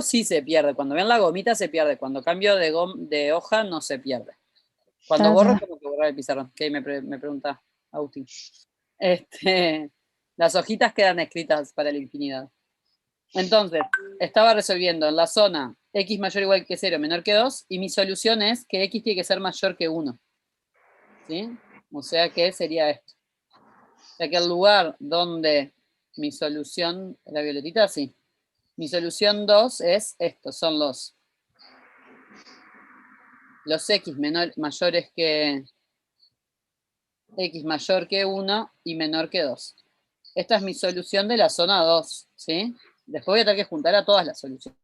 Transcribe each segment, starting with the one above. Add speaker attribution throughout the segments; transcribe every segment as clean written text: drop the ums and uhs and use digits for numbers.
Speaker 1: sí se pierde. Cuando ven la gomita se pierde. Cuando cambio de hoja no se pierde. Cuando borro tengo que borrar el pizarrón. Que me pregunta Agustín. Las hojitas quedan escritas para la infinidad. Entonces, estaba resolviendo en la zona x mayor o igual que 0, menor que 2, y mi solución es que x tiene que ser mayor que 1. ¿Sí? O sea que sería esto. O sea que el lugar donde mi solución, la violetita, sí. Mi solución 2 es esto, son los x mayores que x mayor que 1 y menor que 2. Esta es mi solución de la zona 2, ¿sí? Después voy a tener que juntar a todas las soluciones.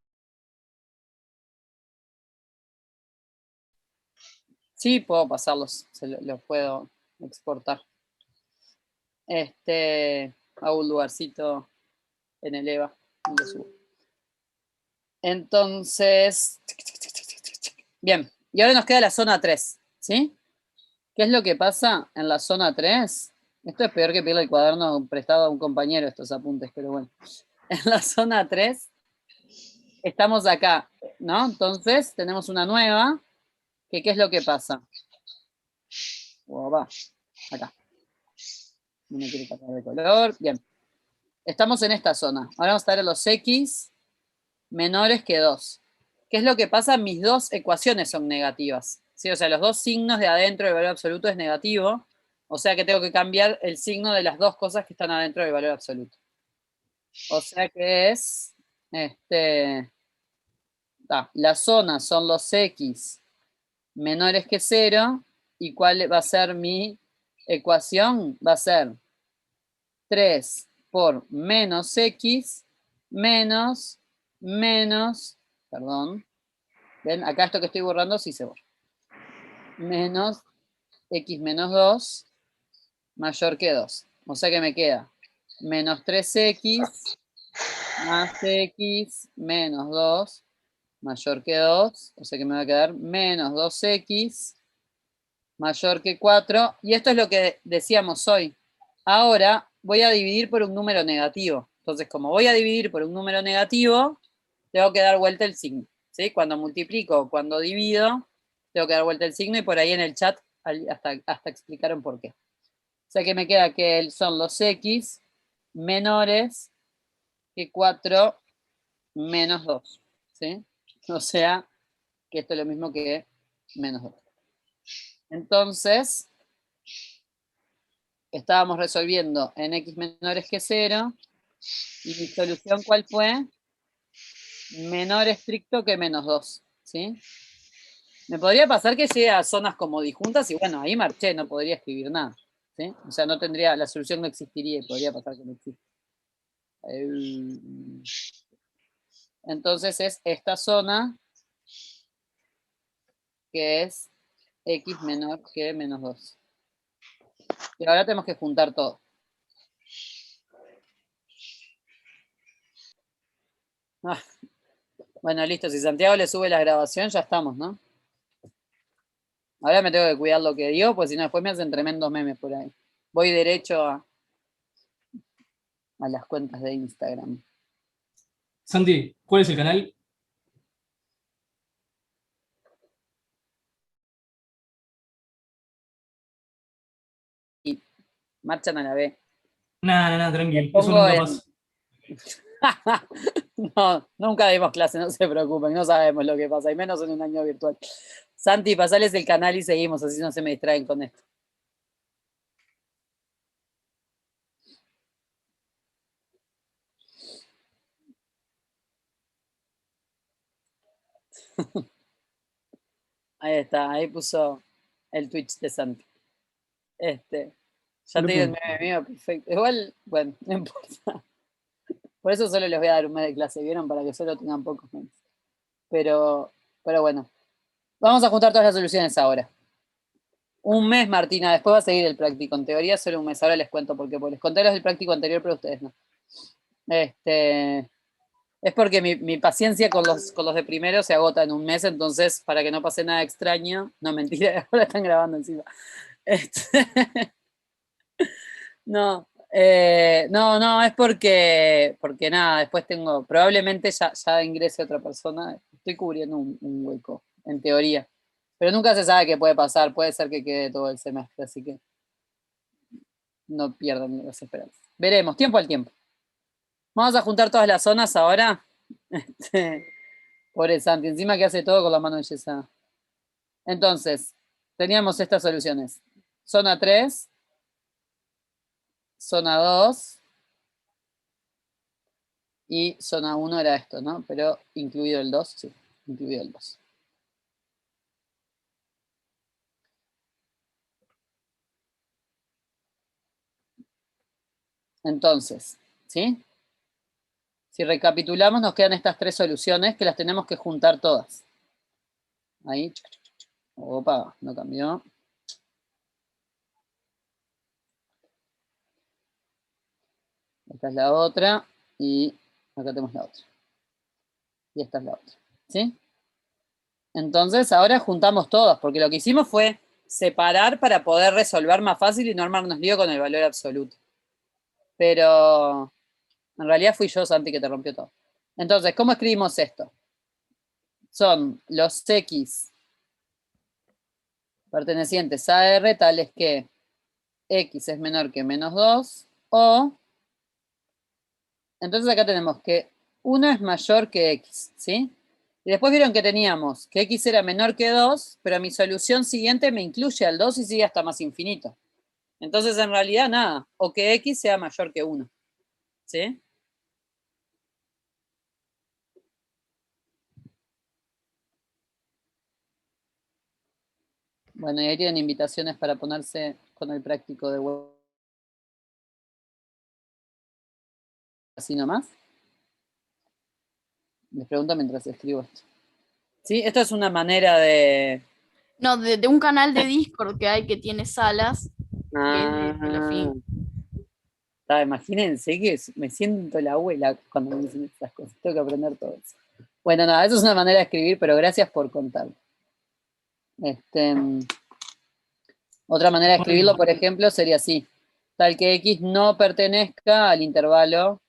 Speaker 1: Sí, puedo pasarlos, los puedo exportar. Hago un lugarcito en el EVA y lo subo. Entonces, bien, y ahora nos queda la zona 3, ¿sí? ¿Qué es lo que pasa en la zona 3? Esto es peor que pedirle el cuaderno prestado a un compañero, estos apuntes, pero bueno. En la zona 3 estamos acá, ¿no? Entonces tenemos una nueva, que ¿qué es lo que pasa? Va, acá. No me quiere cambiar de color. Bien. Estamos en esta zona. Ahora vamos a estar en los x menores que 2. ¿Qué es lo que pasa? Mis dos ecuaciones son negativas. ¿Sí? O sea, los dos signos de adentro del valor absoluto es negativo. O sea que tengo que cambiar el signo de las dos cosas que están adentro del valor absoluto. O sea que es... la zona son los x menores que 0. ¿Y cuál va a ser mi ecuación? Va a ser 3 por menos x menos, perdón. ¿Ven? Acá esto que estoy borrando sí se borra. Menos x menos 2 mayor que 2. O sea que me queda menos 3x más x menos 2 mayor que 2. O sea que me va a quedar menos 2x mayor que 4. Y esto es lo que decíamos hoy. Ahora voy a dividir por un número negativo. Entonces, como voy a dividir por un número negativo, tengo que dar vuelta el signo. ¿Sí? Cuando multiplico, cuando divido, tengo que dar vuelta el signo y por ahí en el chat hasta explicaron por qué. O sea que me queda que son los x menores que 4 menos 2. ¿Sí? O sea que esto es lo mismo que menos 2. Entonces, estábamos resolviendo en x menores que 0 y mi solución ¿cuál fue? Menor estricto que menos 2, ¿sí? Me podría pasar que llegue a zonas como disjuntas y bueno, ahí marché, no podría escribir nada, ¿sí? O sea, no tendría, la solución no existiría y podría pasar que no existe. Entonces es esta zona que es x menor que menos 2. Y ahora tenemos que juntar todo. Bueno, listo, si Santiago le sube la grabación ya estamos, ¿no? Ahora me tengo que cuidar lo que digo, pues si no después me hacen tremendos memes por ahí. Voy derecho a las cuentas de Instagram.
Speaker 2: Santi, ¿cuál es el canal?
Speaker 1: Y marchan a la B.
Speaker 2: Nada, tranquilo. Eso
Speaker 1: Pongo
Speaker 2: nunca
Speaker 1: en...
Speaker 2: pasa.
Speaker 1: No, nunca dimos clase, no se preocupen, no sabemos lo que pasa, y menos en un año virtual. Santi, pasales el canal y seguimos, así no se me distraen con esto. Ahí está, ahí puso el Twitch de Santi. Ya te digo el meme mío, perfecto. Igual, bueno, no importa. Por eso solo les voy a dar un mes de clase, ¿vieron? Para que solo tengan pocos meses. Pero bueno. Vamos a juntar todas las soluciones ahora. Un mes, Martina, después va a seguir el práctico. En teoría solo un mes, ahora les cuento por qué. Porque les conté los del práctico anterior, pero ustedes no. Es porque mi paciencia con los de primero se agota en un mes, entonces para que no pase nada extraño, no mentira, ahora están grabando encima. No, No, es porque nada, después probablemente ya ingrese otra persona, estoy cubriendo un hueco, en teoría. Pero nunca se sabe qué puede pasar, puede ser que quede todo el semestre, así que no pierdan las esperanzas. Veremos, tiempo al tiempo. Vamos a juntar todas las zonas ahora. Pobre Santi, encima que hace todo con la mano enyesada. Entonces, teníamos estas soluciones. Zona 3, zona 2 y zona 1 era esto, ¿no? Pero incluido el 2, sí, incluido el 2. Entonces, ¿sí? Si recapitulamos, nos quedan estas tres soluciones que las tenemos que juntar todas. Ahí. Opa, no cambió. Esta es la otra y acá tenemos la otra. Y esta es la otra. ¿Sí? Entonces, ahora juntamos todas, porque lo que hicimos fue separar para poder resolver más fácil y no armarnos lío con el valor absoluto. Pero en realidad fui yo, Santi, que te rompió todo. Entonces, ¿cómo escribimos esto? Son los X pertenecientes a R tales que X es menor que menos 2 o... Entonces acá tenemos que 1 es mayor que X, ¿sí? Y después vieron que teníamos que X era menor que 2, pero mi solución siguiente me incluye al 2 y sigue hasta más infinito. Entonces, en realidad, nada. O que X sea mayor que 1. ¿Sí? Bueno, y ahí tienen invitaciones para ponerse con el práctico de web. Así nomás. Les pregunto mientras escribo esto. ¿Sí? Esto es una manera de...
Speaker 3: No, de un canal de Discord que hay que tiene salas, que es de la
Speaker 1: Ah,
Speaker 3: fin.
Speaker 1: imagínense que me siento la abuela cuando me dicen estas cosas. Tengo que aprender todo eso. Bueno, nada, eso es una manera de escribir, pero gracias por contarlo. Otra manera de escribirlo, por ejemplo, sería así. Tal que X no pertenezca al intervalo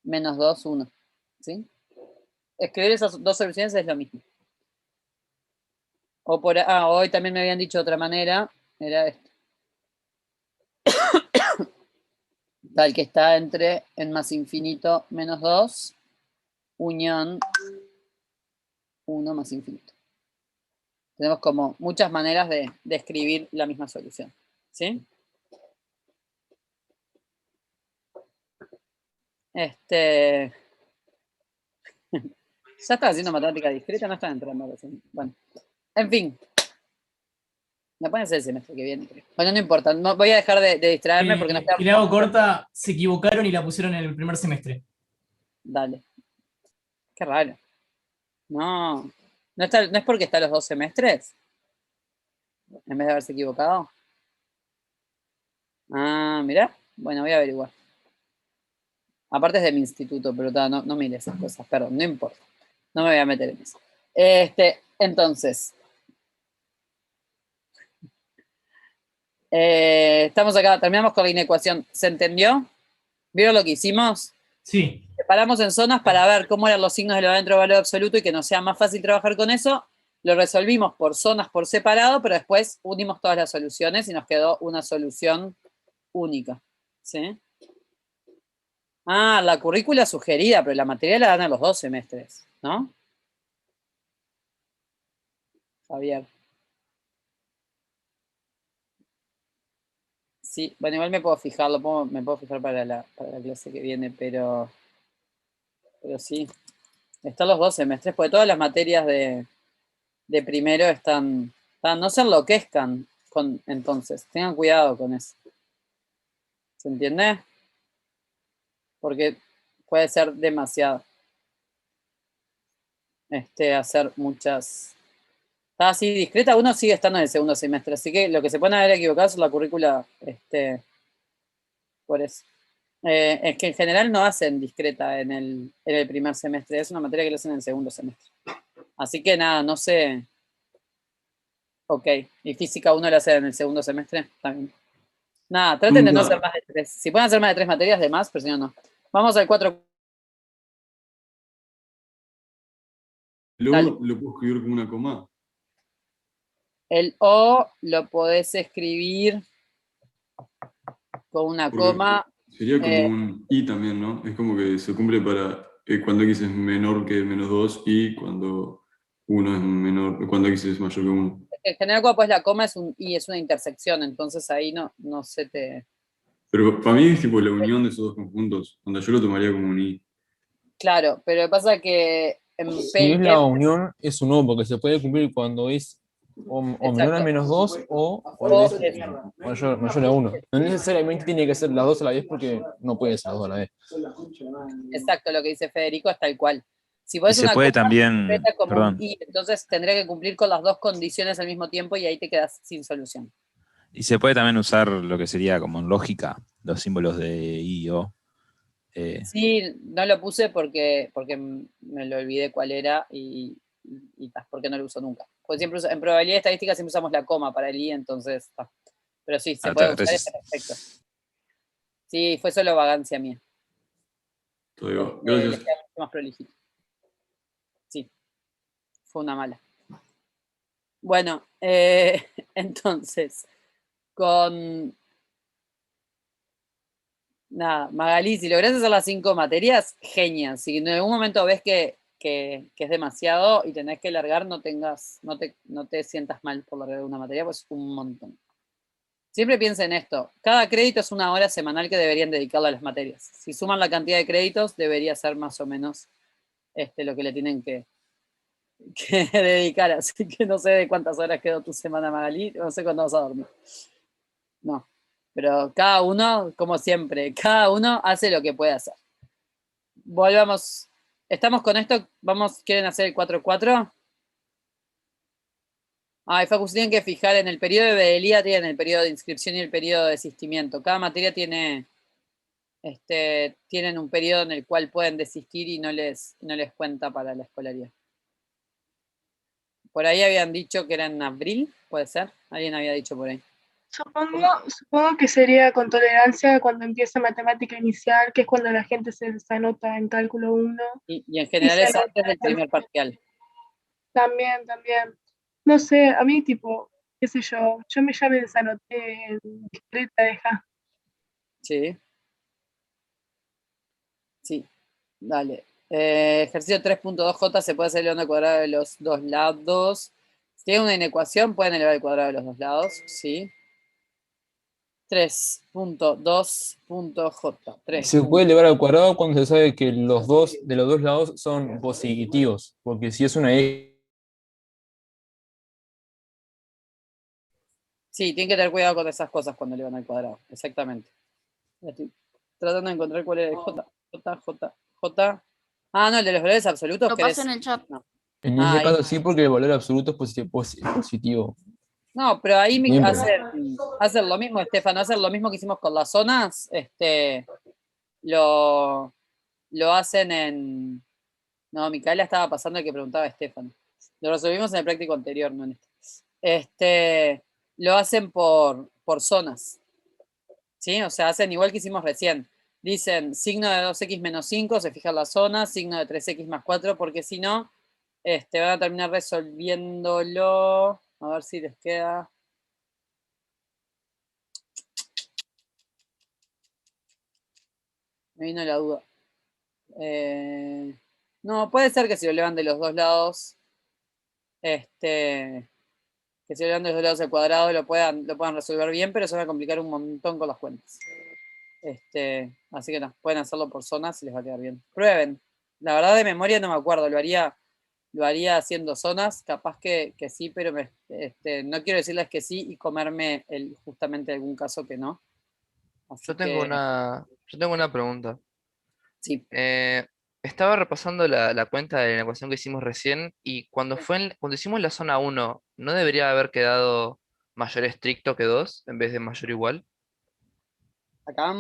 Speaker 1: menos 2, 1. ¿Sí? Escribir esas dos soluciones es lo mismo. Hoy también me habían dicho otra manera, era esto. Tal que está entre en más infinito menos 2, unión 1 más infinito. Tenemos como muchas maneras de escribir la misma solución. ¿Sí? Ya estaba haciendo matemática discreta, no estaba entrando recién. Bueno, en fin. Me pueden hacer el semestre que viene, creo. Bueno, no importa. No, voy a dejar de distraerme porque no está.
Speaker 2: Y le hago corta, se equivocaron y la pusieron en el primer semestre.
Speaker 1: Dale. Qué raro. No. ¿No es porque está los 2 semestres? En vez de haberse equivocado. Ah, mirá. Bueno, voy a averiguar. Aparte es de mi instituto, pero no mire esas cosas, perdón, no importa. No me voy a meter en eso. Entonces. Estamos acá, terminamos con la inecuación. ¿Se entendió? ¿Vieron lo que hicimos?
Speaker 2: Sí.
Speaker 1: Separamos en zonas para ver cómo eran los signos del dentro del valor absoluto y que nos sea más fácil trabajar con eso. Lo resolvimos por zonas por separado, pero después unimos todas las soluciones y nos quedó una solución única. ¿Sí? Ah, la currícula sugerida, pero la materia la dan a los 2 semestres, ¿no? Javier. Sí, bueno, igual me puedo fijar, me puedo fijar para la clase que viene, pero sí. Están los 2 semestres, porque todas las materias de primero están, no se enloquezcan entonces, tengan cuidado con eso. ¿Se entiende? Porque puede ser demasiado. Hacer muchas. Está así discreta, uno sigue estando en el segundo semestre, así que lo que se puede haber equivocado es la currícula, por eso. Es que en general no hacen discreta en el primer semestre, es una materia que lo hacen en el segundo semestre. Así que nada, no sé. Ok, y física 1 la hace en el segundo semestre también. Nada, traten de no
Speaker 4: Nunca.
Speaker 1: hacer más de 3. Si pueden hacer más de 3 materias, de más, pero si no, no. Vamos al 4. Dale.
Speaker 4: Luego lo puedo escribir con una coma.
Speaker 1: El O lo podés escribir con una
Speaker 4: Porque
Speaker 1: coma.
Speaker 4: sería como un i también, ¿no? Es como que se cumple para cuando x es menor que -2 y cuando 1 es menor, cuando x es mayor que 1.
Speaker 1: En general, cuando pones la coma es un I, es una intersección, entonces ahí no se te.
Speaker 4: Pero para mí es tipo la unión de esos dos conjuntos, donde yo lo tomaría como un i.
Speaker 1: Claro, pero lo que pasa es que en
Speaker 5: Si es la unión, es un O, porque se puede cumplir cuando es o menor a
Speaker 1: Exacto.
Speaker 5: -2 o
Speaker 1: O
Speaker 5: es mayor a 1. No necesariamente tiene que ser las dos a la vez porque no puede ser las dos a la vez.
Speaker 1: Exacto, lo que dice Federico es tal cual. Si
Speaker 6: Y
Speaker 1: pones
Speaker 6: se
Speaker 1: una
Speaker 6: puede
Speaker 1: coma,
Speaker 6: también,
Speaker 1: interpreta como un
Speaker 6: perdón,
Speaker 1: I, entonces tendría que cumplir con las dos condiciones al mismo tiempo y ahí te quedas sin solución.
Speaker 6: y se puede también usar lo que sería como en lógica, los símbolos de I y O.
Speaker 1: Sí, no lo puse porque me lo olvidé cuál era porque no lo uso nunca. Porque siempre en probabilidad estadística siempre usamos la coma para el I, entonces. Pero sí, se puede usar, está perfecto. Sí, fue solo vagancia mía.
Speaker 4: Todavía va.
Speaker 1: Les
Speaker 4: Gracias.
Speaker 1: queda mucho más prolijito. Sí, fue una mala. Bueno, entonces, con. Nada, Magalí, si logras hacer las 5 materias, genial. Si en algún momento ves que es demasiado y tenés que largar, no te sientas mal por largar una materia, pues un montón. Siempre piensa en esto. Cada crédito es una hora semanal que deberían dedicarle a las materias. Si suman la cantidad de créditos, debería ser más o menos lo que le tienen que dedicar. Así que no sé de cuántas horas quedó tu semana, Magalí. No sé cuándo vas a dormir. No. Pero cada uno, como siempre, cada uno hace lo que puede hacer. Volvamos. ¿Estamos con esto? ¿Quieren hacer el 4-4? Ay, Facu, se tienen que fijar en el periodo de vedelía, tienen el periodo de inscripción y el periodo de desistimiento. Cada materia tienen un periodo en el cual pueden desistir y no les cuenta para la escolaridad. Por ahí habían dicho que era en abril, ¿puede ser? Alguien había dicho por ahí.
Speaker 7: Supongo que sería con tolerancia cuando empieza matemática inicial, que es cuando la gente se anota en cálculo 1.
Speaker 1: Y en general es antes del primer parcial.
Speaker 7: También. No sé, a mí tipo, qué sé yo ya me desanoté en discreta deja.
Speaker 1: Sí, dale. Ejercicio 3.2J se puede hacer elevando al cuadrado de los dos lados. Si tienen una inecuación, pueden elevar el cuadrado de los dos lados, sí. 3.2.J.
Speaker 5: Se puede elevar al cuadrado cuando se sabe que los dos de los dos lados son positivos, porque si es una X.
Speaker 1: Sí, tienen que tener cuidado con esas cosas cuando elevan al cuadrado, exactamente. Estoy tratando de encontrar cuál era el J. Ah, no, el de los valores absolutos.
Speaker 3: Lo paso en el chat.
Speaker 1: No.
Speaker 5: En ese caso sí, porque el valor absoluto es positivo.
Speaker 1: No, pero ahí hacer lo mismo, Estefano, hacer lo mismo que hicimos con las zonas, lo hacen en. No, Micaela estaba pasando el que preguntaba a Estefano. Lo resolvimos en el práctico anterior, no en este. Lo hacen por zonas. ¿Sí? O sea, hacen igual que hicimos recién. Dicen signo de 2x menos 5, se fijan las zonas, signo de 3x más 4, porque si no, van a terminar resolviéndolo. A ver si les queda. Me vino la duda. No, puede ser que si lo elevan de los dos lados, que si lo elevan de los dos lados al cuadrado lo puedan resolver bien, pero se va a complicar un montón con las cuentas. Así que no, pueden hacerlo por zonas y les va a quedar bien. Prueben. La verdad de memoria no me acuerdo, lo haría haciendo zonas, capaz que sí, pero no quiero decirles que sí y comerme justamente algún caso que no. Así
Speaker 8: Yo tengo una pregunta.
Speaker 1: Sí.
Speaker 8: Estaba repasando la cuenta de la ecuación que hicimos recién y cuando hicimos la zona 1, ¿no debería haber quedado mayor estricto que 2 en vez de mayor igual?
Speaker 1: ¿Acá?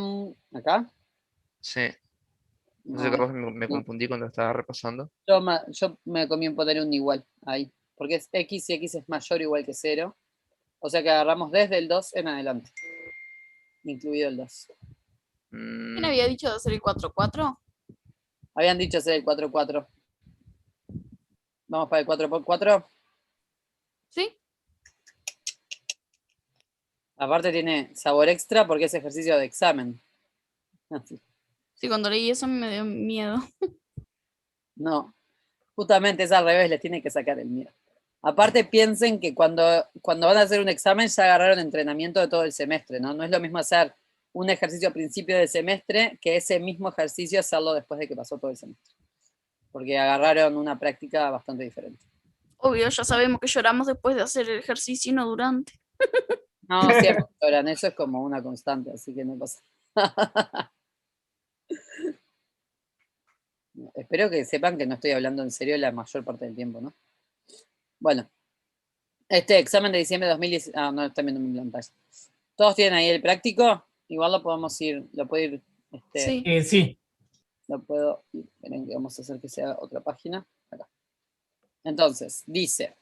Speaker 8: Sí. No sé,
Speaker 1: No,
Speaker 8: capaz me
Speaker 1: no.
Speaker 8: confundí cuando estaba repasando.
Speaker 1: Yo me comí un poner un igual ahí, porque es x y x es mayor o igual que 0. O sea que agarramos desde el 2 en adelante. incluido el 2.
Speaker 3: ¿Quién había dicho de hacer el 4-4?
Speaker 1: Habían dicho hacer el 4-4. Vamos para el 4x4.
Speaker 3: ¿Sí?
Speaker 1: Aparte tiene sabor extra porque es ejercicio de examen. Así.
Speaker 3: Sí, cuando leí eso me dio miedo.
Speaker 1: No, justamente es al revés, les tiene que sacar el miedo. Aparte piensen que cuando van a hacer un examen ya agarraron entrenamiento de todo el semestre, ¿no? No es lo mismo hacer un ejercicio a principio del semestre que ese mismo ejercicio hacerlo después de que pasó todo el semestre. Porque agarraron una práctica bastante diferente.
Speaker 3: Obvio, ya sabemos que lloramos después de hacer el ejercicio y no durante.
Speaker 1: No, siempre lloran, eso es como una constante, así que no pasa. Espero que sepan que no estoy hablando en serio la mayor parte del tiempo, ¿no? Bueno, este examen de diciembre de 2010, no, están viendo mi pantalla. ¿Todos tienen ahí el práctico? Igual lo podemos ir, lo puedo ir,
Speaker 3: Sí.
Speaker 2: Sí.
Speaker 1: lo puedo ir, esperen que vamos a hacer que sea otra página. Acá. Entonces, dice,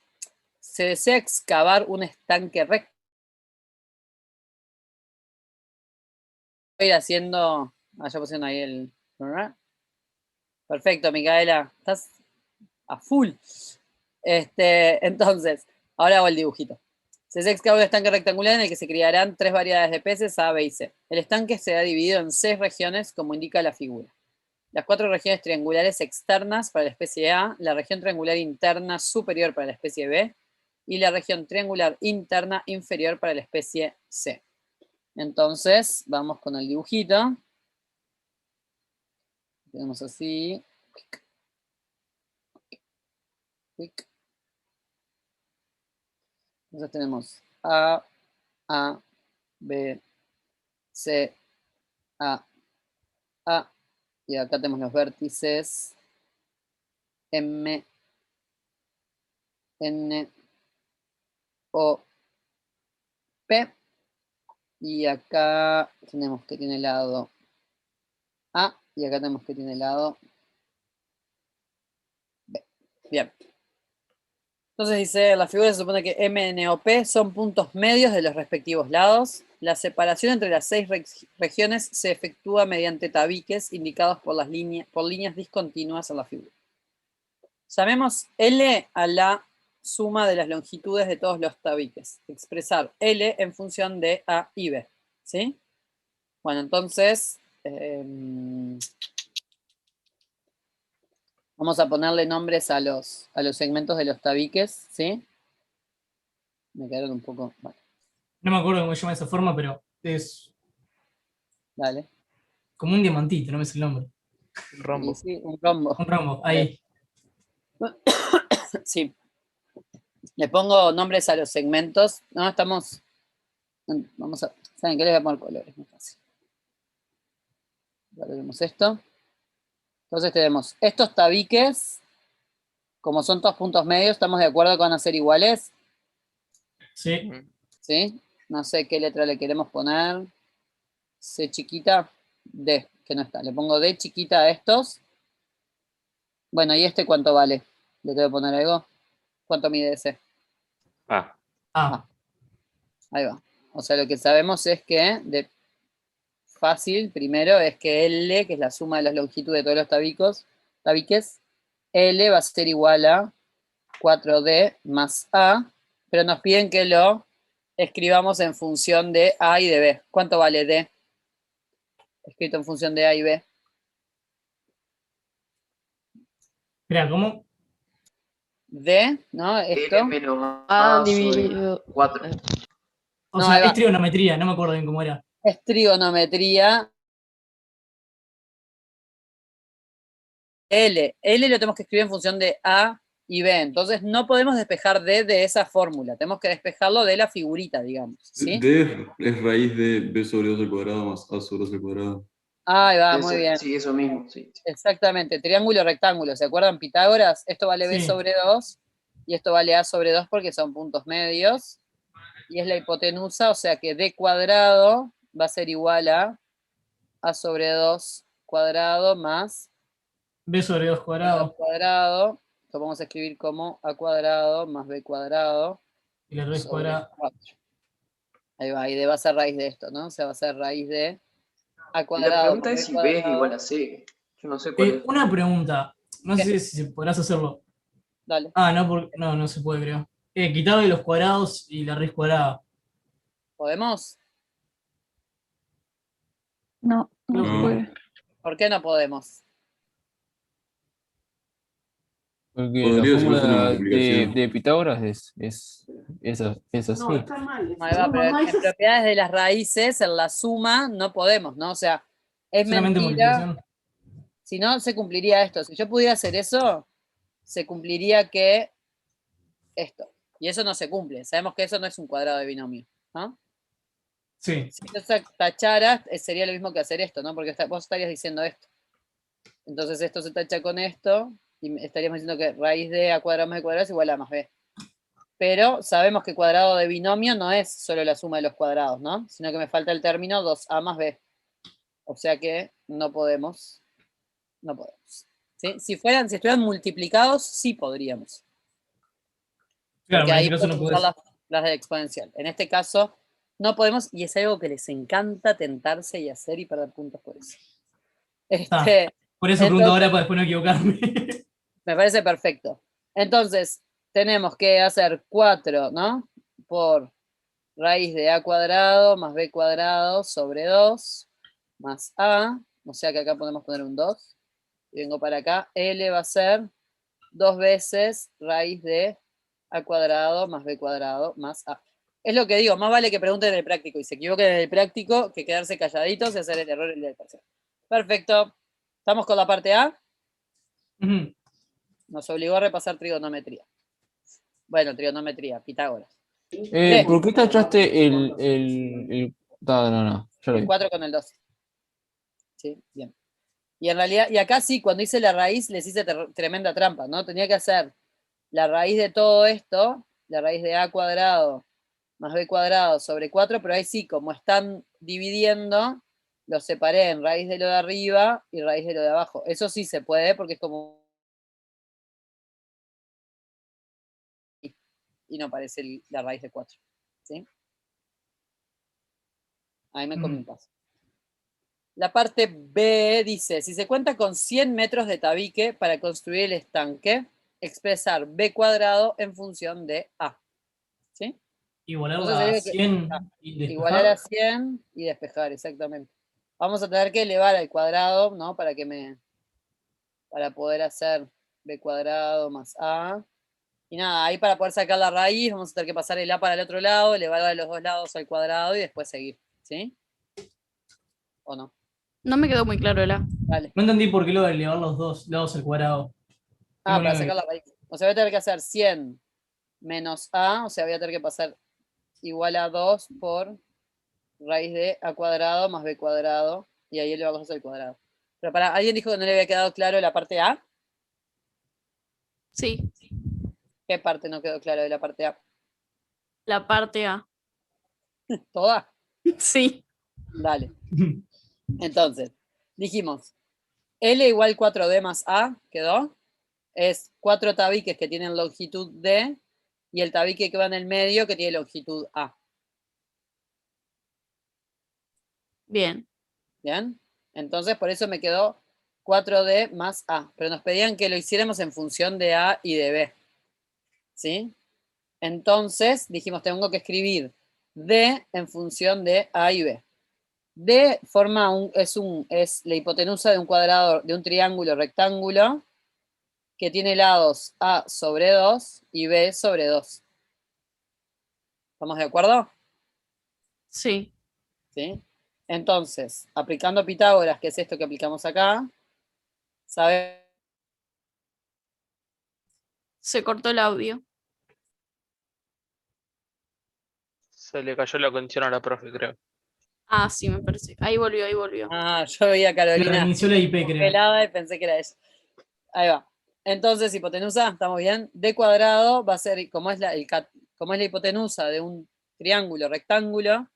Speaker 1: se desea excavar un estanque recto. Voy a ir haciendo, ya pusieron ahí el... Perfecto, Micaela, estás a full. Entonces, ahora hago el dibujito. Se excava un estanque rectangular en el que se criarán 3 variedades de peces A, B y C. El estanque se ha dividido en 6 regiones, como indica la figura. Las 4 regiones triangulares externas para la especie A, la región triangular interna superior para la especie B y la región triangular interna inferior para la especie C. Entonces, vamos con el dibujito. Tenemos así. Entonces tenemos A, B, C, A, y acá tenemos los vértices M, N, O, P, y acá tenemos que tiene lado A, y acá tenemos que tiene lado B. Bien. Entonces dice, la figura se supone que M, N o P son puntos medios de los respectivos lados. La separación entre las 6 regiones se efectúa mediante tabiques indicados por líneas discontinuas en la figura. Llamemos L a la suma de las longitudes de todos los tabiques. Expresar L en función de A y B. ¿Sí? Bueno, entonces... vamos a ponerle nombres a los segmentos de los tabiques, ¿sí? Me quedaron un poco... Bueno,
Speaker 2: No me acuerdo cómo se llama esa forma, pero es
Speaker 1: dale.
Speaker 2: como un diamantito, no me sé el nombre.
Speaker 8: Un rombo.
Speaker 1: Sí, un rombo.
Speaker 2: Un rombo, ahí.
Speaker 1: Sí. Le pongo nombres a los segmentos. No, estamos... Vamos a... ¿Saben qué? Les voy a poner colores, muy fácil. Ya vemos esto. Entonces tenemos estos tabiques, como son todos puntos medios, ¿estamos de acuerdo que van a ser iguales?
Speaker 2: Sí.
Speaker 1: ¿Sí? No sé qué letra le queremos poner. C chiquita, D, que no está. Le pongo D chiquita a estos. Bueno, ¿y este cuánto vale? ¿Le tengo que poner algo? ¿Cuánto mide ese?
Speaker 2: Ah.
Speaker 1: Ahí va. O sea, lo que sabemos es que, de fácil, primero, es que L, que es la suma de las longitudes de todos los tabiques, L va a ser igual a 4D más A, pero nos piden que lo escribamos en función de A y de B. ¿Cuánto vale D? Escrito en función de A y B.
Speaker 2: Espera, ¿cómo?
Speaker 1: D, ¿no? Esto.
Speaker 9: menos
Speaker 3: A
Speaker 9: A
Speaker 3: dividido.
Speaker 9: 4.
Speaker 2: O
Speaker 1: No,
Speaker 2: sea,
Speaker 1: ahí va.
Speaker 2: es trigonometría, no me acuerdo bien cómo era.
Speaker 1: Es trigonometría. L lo tenemos que escribir en función de A y B. Entonces no podemos despejar D de esa fórmula. Tenemos que despejarlo de la figurita, digamos. ¿Sí?
Speaker 4: D es raíz de B sobre 2 al cuadrado más A sobre 2 al cuadrado.
Speaker 1: Ahí va, muy bien.
Speaker 9: Sí, eso mismo, sí.
Speaker 1: Exactamente. Triángulo, rectángulo. ¿Se acuerdan Pitágoras? Esto vale B
Speaker 2: Sí.
Speaker 1: sobre 2 y esto vale A sobre 2 porque son puntos medios. Y es la hipotenusa, o sea que D cuadrado va a ser igual a A sobre 2 cuadrado más
Speaker 2: B sobre 2
Speaker 1: A
Speaker 2: cuadrado.
Speaker 1: cuadrado. Lo vamos a escribir como A cuadrado más B cuadrado
Speaker 2: Y la raíz
Speaker 1: sobre
Speaker 2: cuadrada.
Speaker 1: 4. Ahí va, y D va a ser raíz de esto, ¿no? O sea, va a ser raíz de A
Speaker 9: Y la
Speaker 1: cuadrado
Speaker 9: pregunta
Speaker 1: más
Speaker 9: es
Speaker 1: B
Speaker 9: si B es
Speaker 1: cuadrado.
Speaker 9: igual a C. Yo no sé cuál es.
Speaker 2: Una pregunta. No
Speaker 1: ¿Qué?
Speaker 2: sé si podrás hacerlo.
Speaker 1: Dale.
Speaker 2: Ah, no, no se puede, creo. Quitarle los cuadrados y la raíz cuadrada.
Speaker 1: ¿Podemos?
Speaker 3: No, no se
Speaker 4: No.
Speaker 3: puede.
Speaker 1: ¿Por qué no podemos?
Speaker 5: Porque la
Speaker 4: Podría si no fuera una
Speaker 5: fórmula
Speaker 4: multiplicación.
Speaker 5: de Pitágoras es así.
Speaker 1: Ahí va, pero en propiedades de las raíces, en la suma, no podemos, ¿no? O sea, es
Speaker 2: Solamente
Speaker 1: mentira.
Speaker 2: multiplicación.
Speaker 1: Si no, se cumpliría esto. Si yo pudiera hacer eso, se cumpliría que esto. Y eso no se cumple. Sabemos que eso no es un cuadrado de binomio, ¿no?
Speaker 2: Sí.
Speaker 1: Si yo tachara, sería lo mismo que hacer esto, ¿no? Porque vos estarías diciendo esto. Entonces esto se tacha con esto, y estaríamos diciendo que raíz de A cuadrado más B cuadrado es igual a A más B. Pero sabemos que cuadrado de binomio no es solo la suma de los cuadrados, ¿no? Sino que me falta el término 2A más B. O sea que no podemos. No podemos. ¿Sí? Si estuvieran multiplicados, sí podríamos.
Speaker 2: Claro,
Speaker 1: Porque
Speaker 2: en
Speaker 1: ahí
Speaker 2: este caso no
Speaker 1: podemos usar
Speaker 2: podés.
Speaker 1: las de exponencial. En este caso, no podemos, y es algo que les encanta tentarse y hacer y perder puntos por eso.
Speaker 2: Por eso pregunto ahora para después no equivocarme.
Speaker 1: Me parece perfecto. Entonces, tenemos que hacer 4, ¿no? Por raíz de A cuadrado más B cuadrado sobre 2 más A. O sea que acá podemos poner un 2. Y vengo para acá. L va a ser 2 veces raíz de A cuadrado más B cuadrado más A. Es lo que digo, más vale que pregunten en el práctico y se equivoquen en el práctico que quedarse calladitos y hacer el error en el parcial. Perfecto. ¿Estamos con la parte A? Nos obligó a repasar trigonometría. Bueno, trigonometría, Pitágoras.
Speaker 5: ¿Por qué tachaste no, ya lo
Speaker 1: El
Speaker 5: vi.
Speaker 1: 4 con el 2. Sí, bien. Y en realidad, y acá sí, cuando hice la raíz, les hice tremenda trampa, ¿no? Tenía que hacer la raíz de todo esto, la raíz de A cuadrado más B cuadrado sobre 4, pero ahí sí, como están dividiendo, los separé en raíz de lo de arriba y raíz de lo de abajo. Eso sí se puede, porque es como... Y no aparece la raíz de 4. ¿Sí? Ahí me comí un paso. La parte B dice, si se cuenta con 100 metros de tabique para construir el estanque, expresar B cuadrado en función de A. ¿Sí?
Speaker 2: Igualar
Speaker 1: Entonces,
Speaker 2: a 100 y
Speaker 1: igualar a
Speaker 2: despejar.
Speaker 1: 100 y despejar, exactamente. Vamos a tener que elevar al cuadrado, ¿no? Para poder hacer B cuadrado más A. Y nada, ahí para poder sacar la raíz, vamos a tener que pasar el A para el otro lado, elevar a los dos lados al cuadrado y después seguir. ¿Sí? ¿O no?
Speaker 3: No me quedó muy claro el A.
Speaker 1: Dale.
Speaker 2: No entendí por qué lo de elevar los dos lados al cuadrado.
Speaker 1: Para sacar la raíz. O sea, voy a tener que hacer 100 menos A, o sea, voy a tener que pasar igual a 2 por raíz de A cuadrado más B cuadrado, y ahí elevar los dos al cuadrado. Pero ¿alguien dijo que no le había quedado claro la parte A?
Speaker 3: Sí,
Speaker 1: ¿Qué parte no quedó claro de la parte A?
Speaker 3: la parte A.
Speaker 1: ¿Toda?
Speaker 3: Sí.
Speaker 1: Dale. Entonces, dijimos, L igual 4D más A, ¿quedó? Es 4 tabiques que tienen longitud D y el tabique que va en el medio que tiene longitud A.
Speaker 3: Bien.
Speaker 1: ¿Bien? Entonces, por eso me quedó 4D más A. Pero nos pedían que lo hiciéramos en función de A y de B. ¿Sí? Entonces, dijimos, tengo que escribir D en función de A y B. D es la hipotenusa de un cuadrado, de un triángulo rectángulo que tiene lados A sobre 2 y B sobre 2. ¿Estamos de acuerdo?
Speaker 3: Sí.
Speaker 1: ¿Sí? Entonces, aplicando Pitágoras, que es esto que aplicamos acá, sabemos...
Speaker 3: Se cortó el audio.
Speaker 10: Se le cayó la condición a la profe, creo.
Speaker 3: Ah, sí, me parece. Ahí volvió, ahí volvió.
Speaker 1: Yo veía a
Speaker 2: Claro,
Speaker 1: Carolina
Speaker 2: inició la IP, creo.
Speaker 1: congelada y pensé que era ella. Ahí va. Entonces, hipotenusa, ¿estamos bien? D cuadrado va a ser, como es la hipotenusa de un triángulo rectángulo,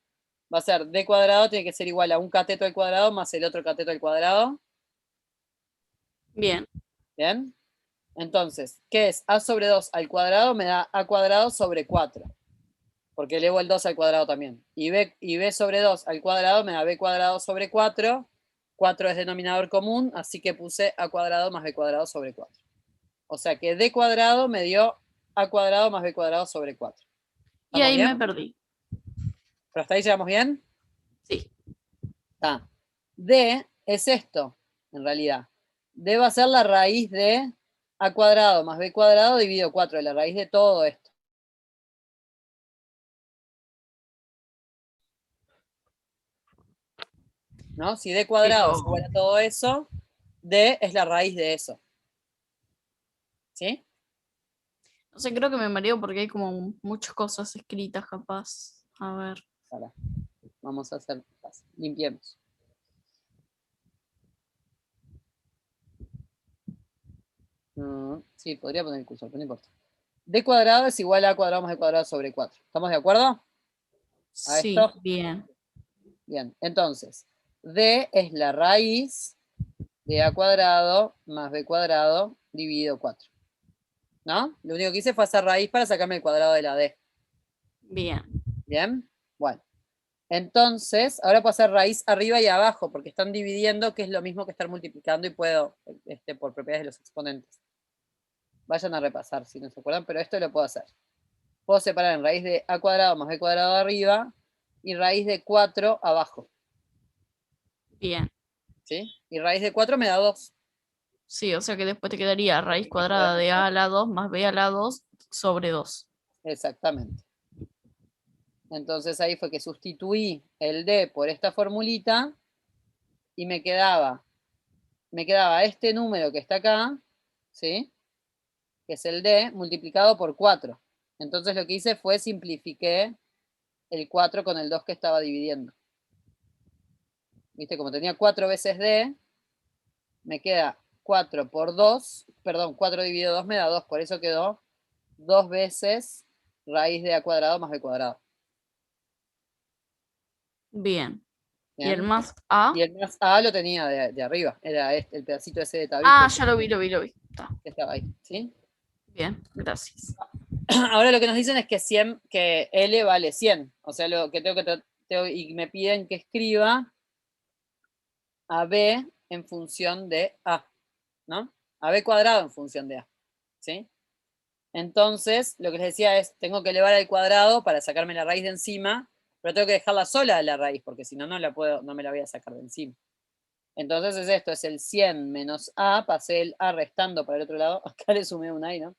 Speaker 1: va a ser D cuadrado, tiene que ser igual a un cateto al cuadrado más el otro cateto al cuadrado.
Speaker 3: Bien.
Speaker 1: ¿Bien? Entonces, ¿qué es? A sobre 2 al cuadrado me da A cuadrado sobre 4. porque elevo el 2 al cuadrado también. Y b sobre 2 al cuadrado me da b cuadrado sobre 4. 4 es denominador común, así que puse a cuadrado más b cuadrado sobre 4. O sea que d cuadrado me dio a cuadrado más b cuadrado sobre 4.
Speaker 3: Y ahí
Speaker 1: bien?
Speaker 3: me perdí.
Speaker 1: ¿Pero hasta ahí llegamos bien?
Speaker 3: Sí.
Speaker 1: Ah. D es esto, en realidad. D va a ser la raíz de a cuadrado más b cuadrado dividido 4, la raíz de todo esto. ¿No? Si d cuadrado es igual a todo eso, d es la raíz de eso. ¿Sí?
Speaker 3: No sé, creo que me mareo porque hay como muchas cosas escritas, capaz. A ver.
Speaker 1: Ahora, vamos a hacer, limpiemos. Sí, podría poner el cursor, pero no importa. D cuadrado es igual a cuadrado más b cuadrado sobre 4. ¿Estamos de acuerdo?
Speaker 3: Sí,
Speaker 1: esto?
Speaker 3: bien.
Speaker 1: Bien, entonces, D es la raíz de a cuadrado más b cuadrado dividido 4. ¿No? Lo único que hice fue hacer raíz para sacarme el cuadrado de la D.
Speaker 3: Bien.
Speaker 1: Bien, bueno. Entonces, ahora puedo hacer raíz arriba y abajo, porque están dividiendo, que es lo mismo que estar multiplicando, y puedo, por propiedades de los exponentes. Vayan a repasar si no se acuerdan, pero esto lo puedo hacer. Puedo separar en raíz de a cuadrado más b cuadrado arriba y raíz de 4 abajo.
Speaker 3: Bien.
Speaker 1: ¿Sí? Y raíz de 4 me da 2.
Speaker 3: Sí, o sea que después te quedaría raíz cuadrada de a a la 2 más b a la 2 sobre 2.
Speaker 1: Exactamente. Entonces ahí fue que sustituí el d por esta formulita y me quedaba este número que está acá, ¿sí? Que es el d, multiplicado por 4. Entonces lo que hice fue simplifiqué el 4 con el 2 que estaba dividiendo. ¿Viste? Como tenía 4 veces d, me queda 4 por 2, perdón, 4 dividido 2 me da 2, por eso quedó 2 veces raíz de a cuadrado más b cuadrado.
Speaker 3: Bien. ¿Y
Speaker 1: ¿Bien?
Speaker 3: el más a?
Speaker 1: Y el más a lo tenía de arriba, era el pedacito ese de tabique.
Speaker 3: Ah, ya lo vi. Está.
Speaker 1: Que estaba ahí, ¿sí?
Speaker 3: Bien, gracias.
Speaker 1: Ahora lo que nos dicen es que L vale 100. O sea, lo que y me piden que escriba a B en función de A, ¿no? A B cuadrado en función de A, ¿sí? Entonces, lo que les decía es, tengo que elevar al cuadrado para sacarme la raíz de encima, pero tengo que dejarla sola a la raíz, porque si no, no me la voy a sacar de encima. Entonces es esto, es el 100 menos A, pasé el A restando para el otro lado, acá le sumé un A, ¿no?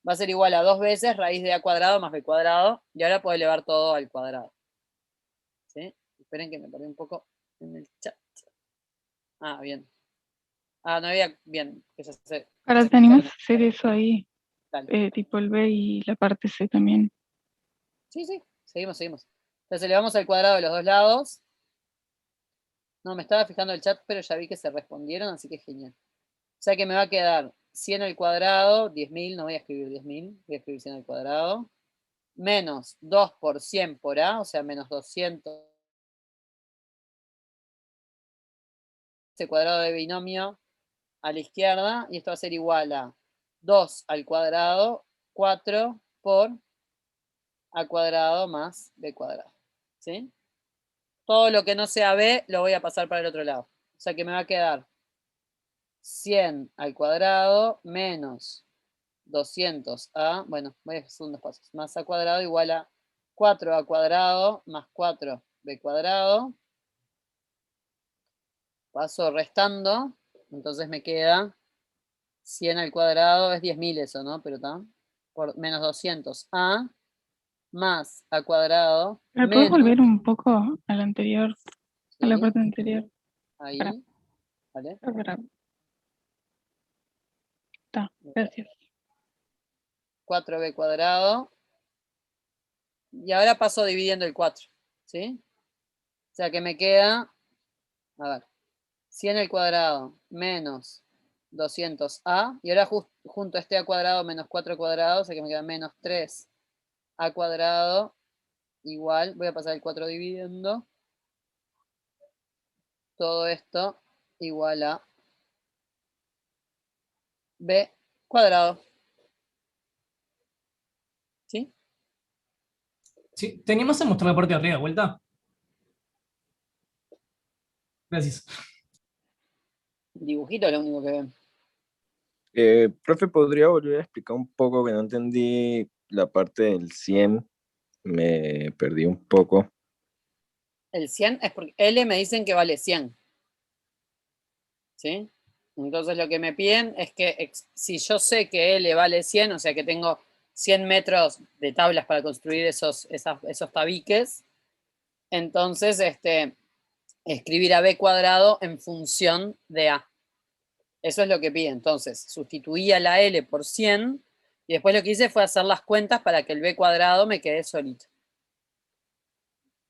Speaker 1: Va a ser igual a 2 veces raíz de A cuadrado más B cuadrado, y ahora puedo elevar todo al cuadrado. ¿Sí? Esperen que me perdí un poco en el chat. Ah, bien. Ah, no había, bien.
Speaker 11: Ahora te animas a hacer eso ahí, tipo el B y la parte C también.
Speaker 1: Sí, seguimos. Entonces elevamos al cuadrado de los dos lados. No, me estaba fijando el chat, pero ya vi que se respondieron, así que genial. O sea que me va a quedar 100 al cuadrado, 10.000, no voy a escribir 10.000, voy a escribir 100 al cuadrado, menos 2 por 100 por A, o sea, menos 200. Este cuadrado de binomio a la izquierda, y esto va a ser igual a 2 al cuadrado, 4 por A cuadrado más B cuadrado. ¿Sí? Todo lo que no sea B lo voy a pasar para el otro lado. O sea que me va a quedar 100 al cuadrado menos 200A, bueno, voy a hacer unos pasos, más A cuadrado igual a 4A cuadrado más 4B cuadrado. Paso restando, entonces me queda 100 al cuadrado, es 10.000 eso, ¿no? Pero está, por menos 200A más A cuadrado.
Speaker 11: ¿Me puedes volver un poco al anterior, a la
Speaker 1: Sí,
Speaker 11: parte anterior?
Speaker 1: ahí, ¿vale?
Speaker 11: Está, gracias.
Speaker 1: 4B cuadrado. Y ahora paso dividiendo el 4, ¿sí? O sea que me queda, a ver, 100 al cuadrado menos 200A. Y ahora junto a este A cuadrado menos 4 cuadrado, o sea que me queda menos 3A cuadrado. Igual, voy a pasar el 4 dividiendo. Todo esto igual a B cuadrado. ¿Sí?
Speaker 2: Sí, ¿te animás a mostrar la parte de arriba de vuelta? Gracias.
Speaker 1: Dibujito es lo único que ven.
Speaker 12: Profe, ¿podría volver a explicar un poco que no entendí la parte del 100? Me perdí un poco.
Speaker 1: El 100 es porque L me dicen que vale 100. ¿Sí? Entonces lo que me piden es que si yo sé que L vale 100, o sea que tengo 100 metros de tablas para construir esos tabiques, entonces escribir a B cuadrado en función de A. Eso es lo que pide. Entonces, sustituía la L por 100 y después lo que hice fue hacer las cuentas para que el B cuadrado me quede solito.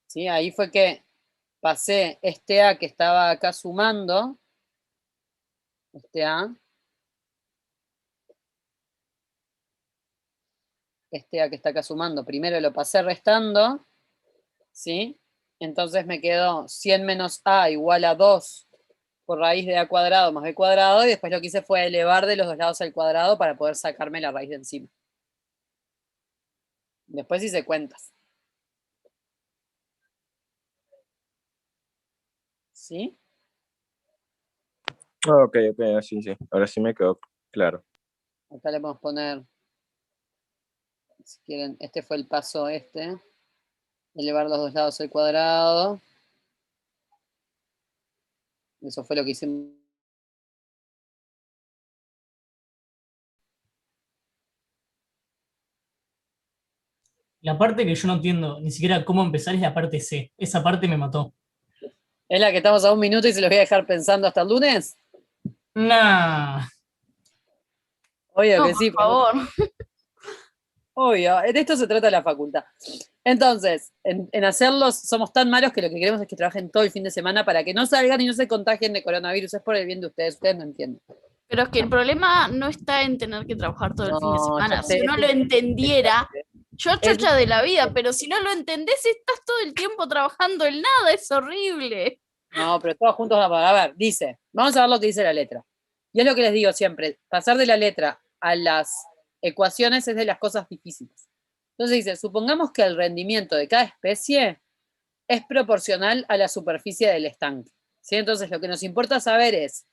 Speaker 1: ¿Sí? Ahí fue que pasé este A que estaba acá sumando, este A que está acá sumando, primero lo pasé restando, ¿sí? Entonces me quedó 100 menos A igual a 2 por raíz de A cuadrado más B cuadrado, y después lo que hice fue elevar de los dos lados al cuadrado para poder sacarme la raíz de encima. Después hice cuentas. ¿Sí?
Speaker 12: Ok, sí, ahora sí me quedó claro.
Speaker 1: Acá le podemos poner, si quieren, este fue el paso elevar los dos lados al cuadrado. Eso fue lo que hicimos.
Speaker 2: La parte que yo no entiendo ni siquiera cómo empezar es la parte C. Esa parte me mató.
Speaker 1: ¿Es la que estamos a 1 minuto y se los voy a dejar pensando hasta el lunes?
Speaker 2: Nah.
Speaker 1: Obvio
Speaker 3: No,
Speaker 1: que sí.
Speaker 3: por favor.
Speaker 1: Obvio, de esto se trata la facultad. Entonces, en hacerlos, somos tan malos que lo que queremos es que trabajen todo el fin de semana para que no salgan y no se contagien de coronavirus. Es por el bien de ustedes no entienden.
Speaker 3: Pero es que el problema no está en tener que trabajar todo el fin de
Speaker 1: No,
Speaker 3: semana.
Speaker 1: ya sé,
Speaker 3: Si uno lo entendiera, yo
Speaker 1: es-
Speaker 3: chocha de la vida, pero si no lo entendés, estás todo el tiempo trabajando en nada, es horrible.
Speaker 1: No, pero todos juntos vamos a ver. Dice, vamos a ver lo que dice la letra. Y es lo que les digo siempre, pasar de la letra a las ecuaciones es de las cosas difíciles. Entonces dice, supongamos que el rendimiento de cada especie es proporcional a la superficie del estanque. ¿Sí? Entonces lo que nos importa saber es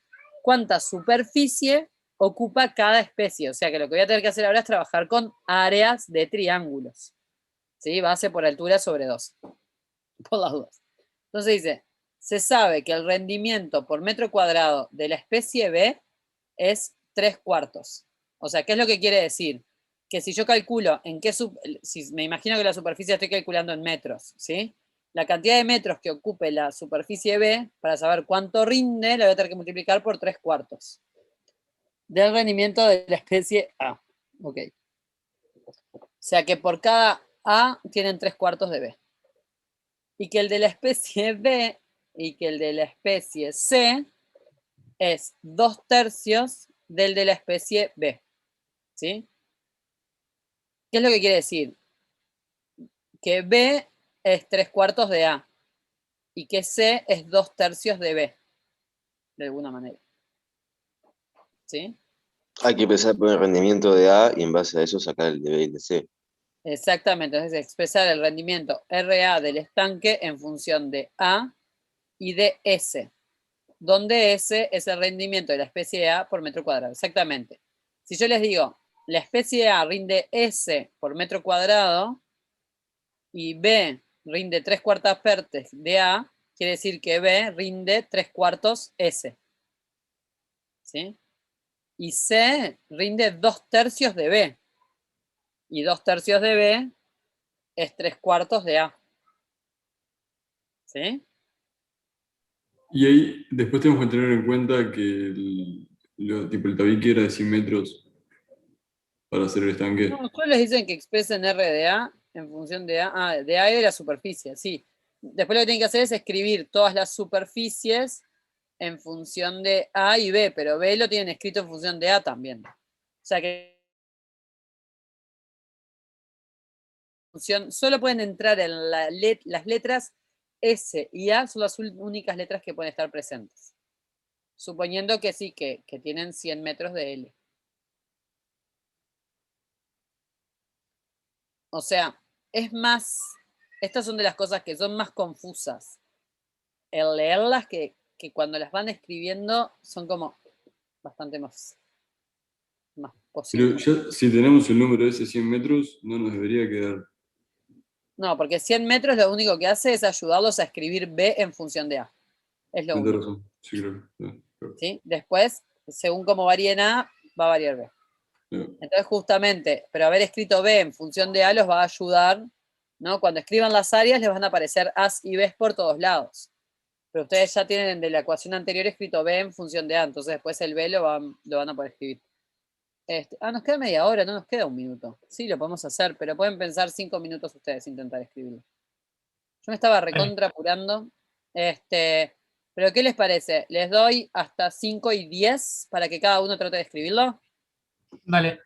Speaker 1: cuánta superficie ocupa cada especie. O sea que lo que voy a tener que hacer ahora es trabajar con áreas de triángulos. ¿Sí? Base por altura sobre 2. Por las dudas. Entonces dice, se sabe que el rendimiento por metro cuadrado de la especie B es 3/4. O sea, ¿qué es lo que quiere decir? Que si yo calculo si me imagino que la superficie estoy calculando en metros, ¿sí? La cantidad de metros que ocupe la superficie B, para saber cuánto rinde, la voy a tener que multiplicar por 3/4 del rendimiento de la especie A. Ok. O sea que por cada A tienen 3/4 de B. Y que el de la especie B y que el de la especie C es 2/3 del de la especie B. ¿Sí? ¿Qué es lo que quiere decir? Que B es 3/4 de A y que C es 2/3 de B, de alguna manera. ¿Sí?
Speaker 13: Hay que empezar por el rendimiento de A y en base a eso sacar el de B y el de C.
Speaker 1: Exactamente, entonces expresar el rendimiento RA del estanque en función de A y de S, donde S es el rendimiento de la especie A por metro cuadrado. Exactamente. Si yo les digo, la especie A rinde S por metro cuadrado y B rinde 3/4 partes de A, quiere decir que B rinde 3/4 S. ¿Sí? Y C rinde 2/3 de B. Y 2/3 de B es 3/4 de A. ¿Sí?
Speaker 4: Y ahí después tenemos que tener en cuenta que tipo, el tabique era de 100 metros para hacer el estanque.
Speaker 1: No, solo les dicen que expresen R de A en función de A. Ah, de A y de la superficie, sí. Después lo que tienen que hacer es escribir todas las superficies en función de A y B, pero B lo tienen escrito en función de A también. O sea que solo pueden entrar en las letras S y A, son las únicas letras que pueden estar presentes. Suponiendo que sí, que tienen 100 metros de L. O sea, es más Estas son de las cosas que son más confusas. El leerlas que cuando las van escribiendo son como bastante más
Speaker 4: Pero
Speaker 1: posibles.
Speaker 4: ya, si tenemos el número ese 100 metros, no nos debería quedar.
Speaker 1: No, porque 100 metros lo único que hace es ayudarlos a escribir B en función de A. Es lo
Speaker 4: Tienes
Speaker 1: único.
Speaker 4: razón. Sí, creo. Claro.
Speaker 1: ¿Sí? Después, según cómo varíe en A, va a variar B. Entonces, justamente, pero haber escrito B en función de A los va a ayudar, ¿no? Cuando escriban las áreas les van a aparecer A's y B's por todos lados. Pero ustedes ya tienen de la ecuación anterior escrito B en función de A, entonces después el B lo van a poder escribir. Nos queda media hora, no nos queda un minuto. Sí, lo podemos hacer, pero pueden pensar 5 minutos ustedes intentar escribirlo. Yo me estaba recontra apurando. Pero ¿qué les parece? ¿Les doy hasta 5 y 10 para que cada uno trate de escribirlo?
Speaker 2: Dale.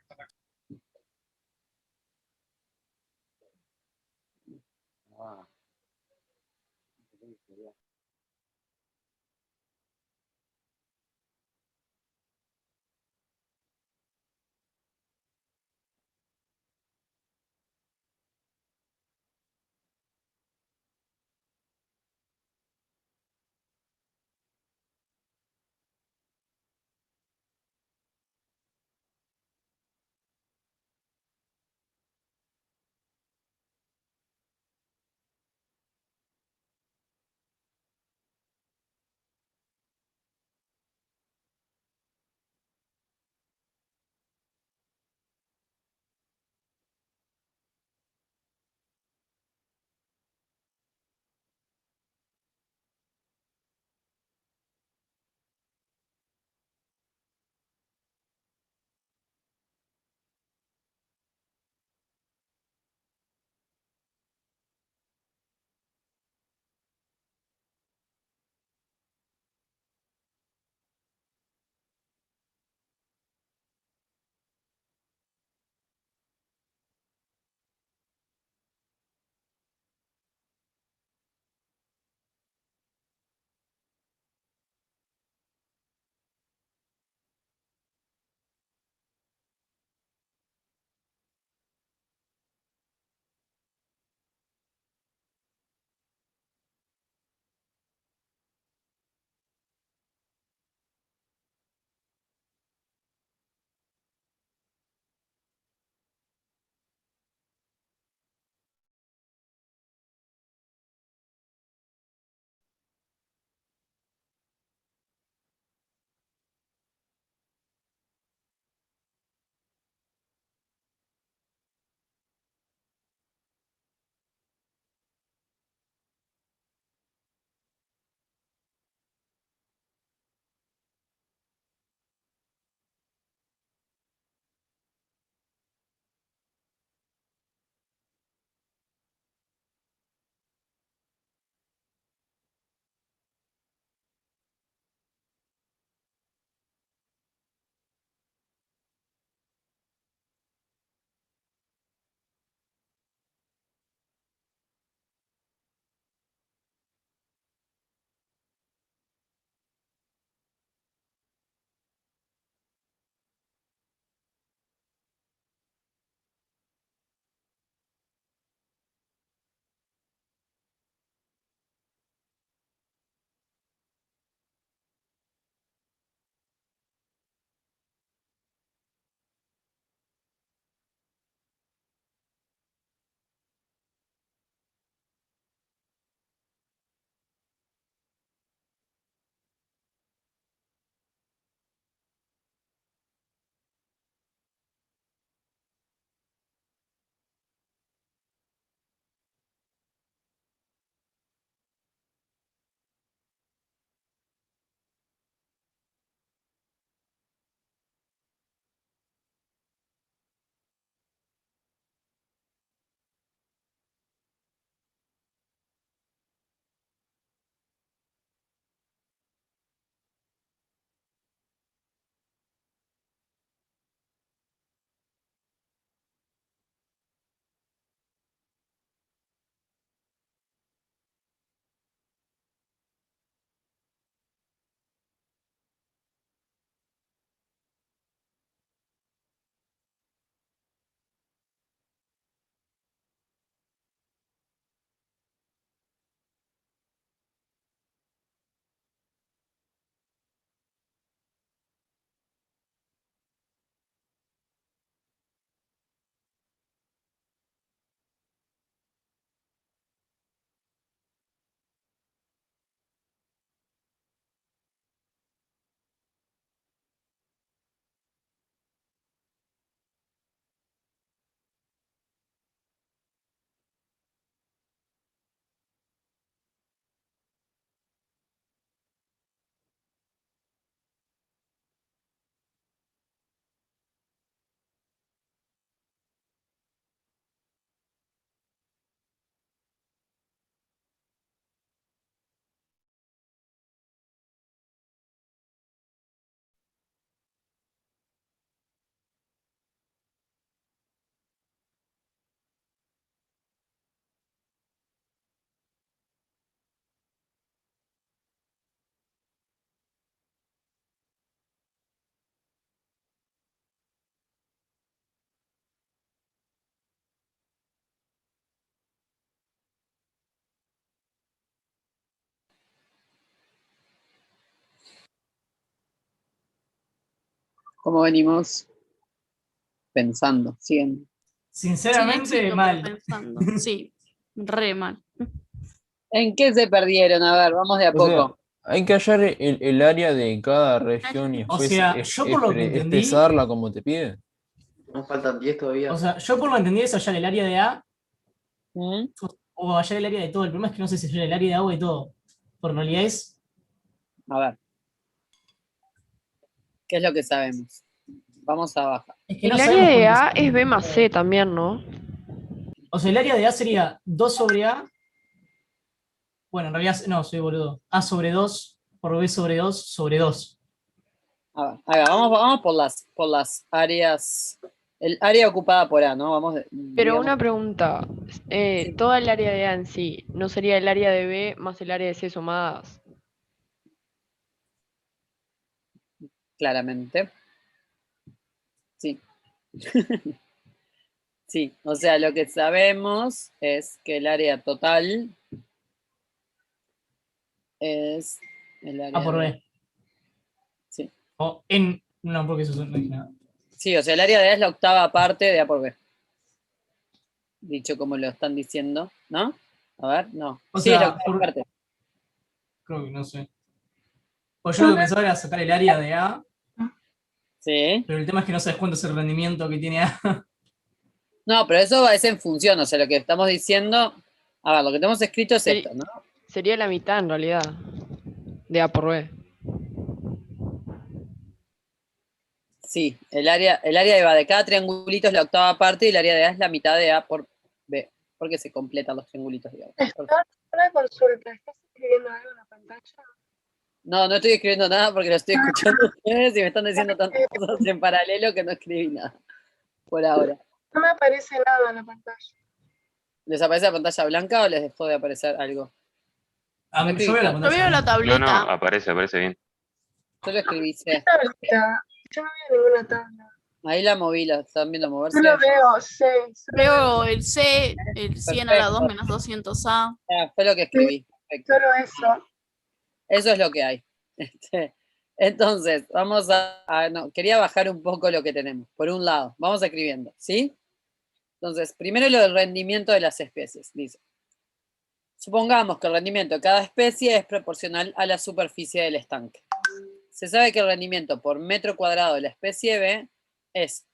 Speaker 1: ¿Cómo venimos pensando? Siguen.
Speaker 2: Sinceramente, mal.
Speaker 3: Pensando. Sí, re mal.
Speaker 1: ¿En qué se perdieron? A ver, vamos de a
Speaker 5: O sea,
Speaker 1: poco.
Speaker 5: hay que hallar el área de cada región y
Speaker 2: O
Speaker 5: después
Speaker 2: sea, yo por lo que entendí,
Speaker 5: expresarla como te pide.
Speaker 9: Nos faltan 10 todavía.
Speaker 2: o sea, yo por lo que entendí es hallar el área de A
Speaker 1: ¿Mm?
Speaker 2: o hallar el área de todo. El problema es que no sé si hallar el área de agua y todo. Por en realidad es.
Speaker 1: A ver. ¿Qué es lo que sabemos? Vamos a bajar.
Speaker 2: Es que
Speaker 14: El
Speaker 2: no
Speaker 14: área
Speaker 2: sabemos
Speaker 14: de
Speaker 2: cuánto
Speaker 14: A
Speaker 2: es.
Speaker 14: es B más C también, ¿no?
Speaker 2: O sea, el área de A sería 2 sobre A. Bueno, en realidad no, soy boludo. A sobre 2 por B sobre 2 sobre 2.
Speaker 1: A ver, vamos por las áreas. El área ocupada por A, ¿no? Vamos,
Speaker 14: Pero
Speaker 1: digamos,
Speaker 14: una pregunta, toda el área de A en sí, ¿no sería el área de B más el área de C sumadas?
Speaker 1: claramente. Sí. Sí, o sea, lo que sabemos es que el área total es el área
Speaker 2: A por
Speaker 1: de...
Speaker 2: B.
Speaker 1: Sí.
Speaker 2: O en. No, porque eso no dije nada.
Speaker 1: Sí, o sea, el área de A es la octava parte de A por B. Dicho como lo están diciendo, ¿no? A ver, no.
Speaker 2: O
Speaker 1: Sí, es la
Speaker 2: sea,
Speaker 1: octava parte.
Speaker 2: creo que no sé. Pues yo lo que pensaba era sacar el área de A,
Speaker 1: Sí.
Speaker 2: pero el tema es que no sabes cuánto es el rendimiento que tiene A.
Speaker 1: No, pero eso es en función, o sea, lo que estamos diciendo... A ver, lo que tenemos escrito es esto, ¿no?
Speaker 14: Sería la mitad en realidad, de A por B.
Speaker 1: Sí, el área de A de cada triangulito es la octava parte y el área de A es la mitad de A por B, porque se completan los triangulitos, digamos.
Speaker 7: Una consulta, ¿estás escribiendo algo en la pantalla?
Speaker 1: No, no estoy escribiendo nada porque lo estoy escuchando a ustedes y me están diciendo tantas cosas en paralelo que no escribí nada, por ahora.
Speaker 7: No me aparece nada en la pantalla.
Speaker 1: ¿Les aparece la pantalla blanca o les dejó de aparecer algo?
Speaker 2: Yo veo la pantalla.
Speaker 3: Yo veo la tableta.
Speaker 15: No, aparece bien.
Speaker 1: Yo lo escribí C.
Speaker 7: ¿Qué tableta? Yo no veo ninguna tabla.
Speaker 1: Ahí la moví, la están viendo moverse.
Speaker 7: Yo lo veo, C.
Speaker 3: Veo el C, el 100 a la 2 menos 200A.
Speaker 1: Fue lo que escribí. Perfecto.
Speaker 7: Solo eso.
Speaker 1: Eso es lo que hay. Entonces, vamos no, quería bajar un poco lo que tenemos. Por un lado, vamos escribiendo, ¿sí? Entonces, primero lo del rendimiento de las especies, dice. Supongamos que el rendimiento de cada especie es proporcional a la superficie del estanque. Se sabe que el rendimiento por metro cuadrado de la especie B es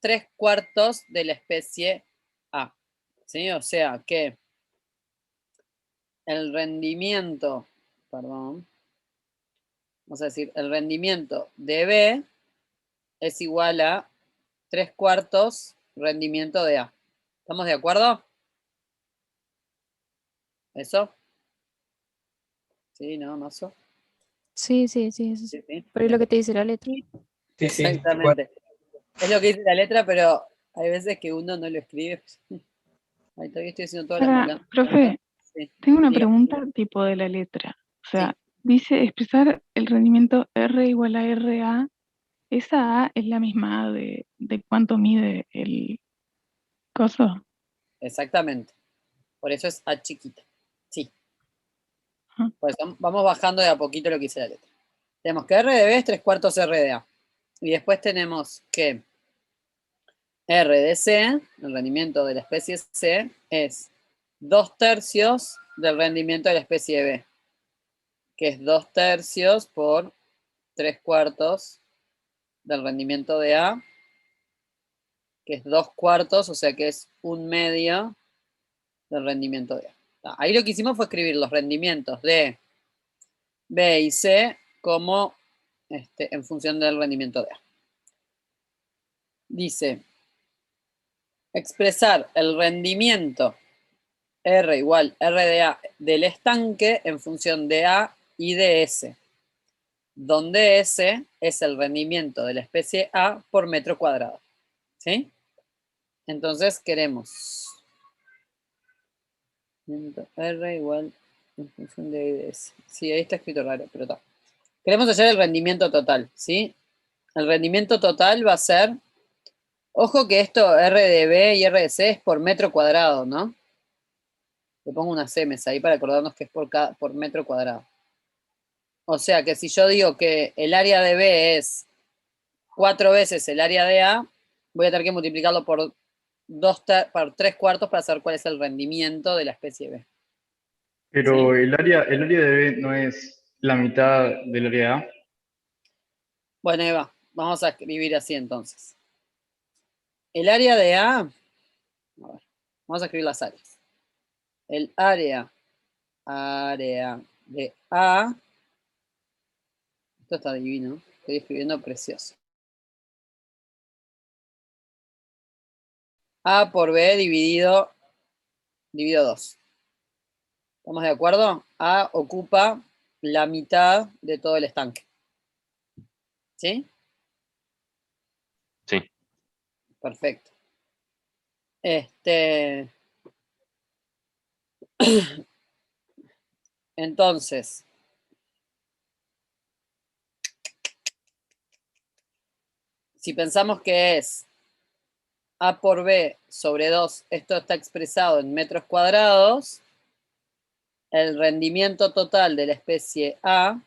Speaker 1: 3/4 de la especie A. ¿Sí? O sea que el rendimiento, perdón, vamos a decir, el rendimiento de B es igual a 3/4 rendimiento de A. ¿Estamos de acuerdo? ¿Eso? Sí, ¿no, Mazo?
Speaker 16: Sí, eso sí.
Speaker 1: Sí, sí.
Speaker 16: Pero es lo que te dice la letra.
Speaker 1: Exactamente. Es lo que dice la letra, pero hay veces que uno no lo escribe. Ahí todavía estoy haciendo todas las malas.
Speaker 11: Profe,
Speaker 1: Sí.
Speaker 11: tengo una
Speaker 1: Diga.
Speaker 11: pregunta tipo de la letra. O sea, dice expresar el rendimiento R igual a RA. ¿Esa A es la misma A de cuánto mide el coso?
Speaker 1: Exactamente. Por eso es A chiquita. Sí. Pues vamos bajando de a poquito lo que dice la letra. Tenemos que R de B es 3/4 R de A. Y después tenemos que R de C, el rendimiento de la especie C, es 2/3 del rendimiento de la especie B, que es 2/3 por 3/4 del rendimiento de A, que es 2/4, o sea que es 1/2 del rendimiento de A. Ahí lo que hicimos fue escribir los rendimientos de B y C como en función del rendimiento de A. Dice, expresar el rendimiento R igual R de A del estanque en función de A y de S, donde S es el rendimiento de la especie A por metro cuadrado. ¿Sí? Entonces queremos R igual en función de A y de S. Sí, ahí está escrito raro, pero está. Queremos hallar el rendimiento total, ¿sí? El rendimiento total va a ser, ojo que esto R de B y R de C es por metro cuadrado, ¿no? Le pongo unas M's ahí para acordarnos que es por metro cuadrado. O sea que si yo digo que el área de B es 4 veces el área de A, voy a tener que multiplicarlo por 3 cuartos para saber cuál es el rendimiento de la especie B.
Speaker 15: Pero el área de B no es la mitad del área A.
Speaker 1: Bueno, Eva, vamos a escribir así entonces. El área de A, ver, vamos a escribir las áreas. El área de A, esto está divino, estoy escribiendo precioso. A por B dividido 2. ¿Estamos de acuerdo? A ocupa la mitad de todo el estanque. ¿Sí?
Speaker 17: Sí.
Speaker 1: Perfecto. Entonces, si pensamos que es A por B sobre 2, esto está expresado en metros cuadrados, el rendimiento total de la especie A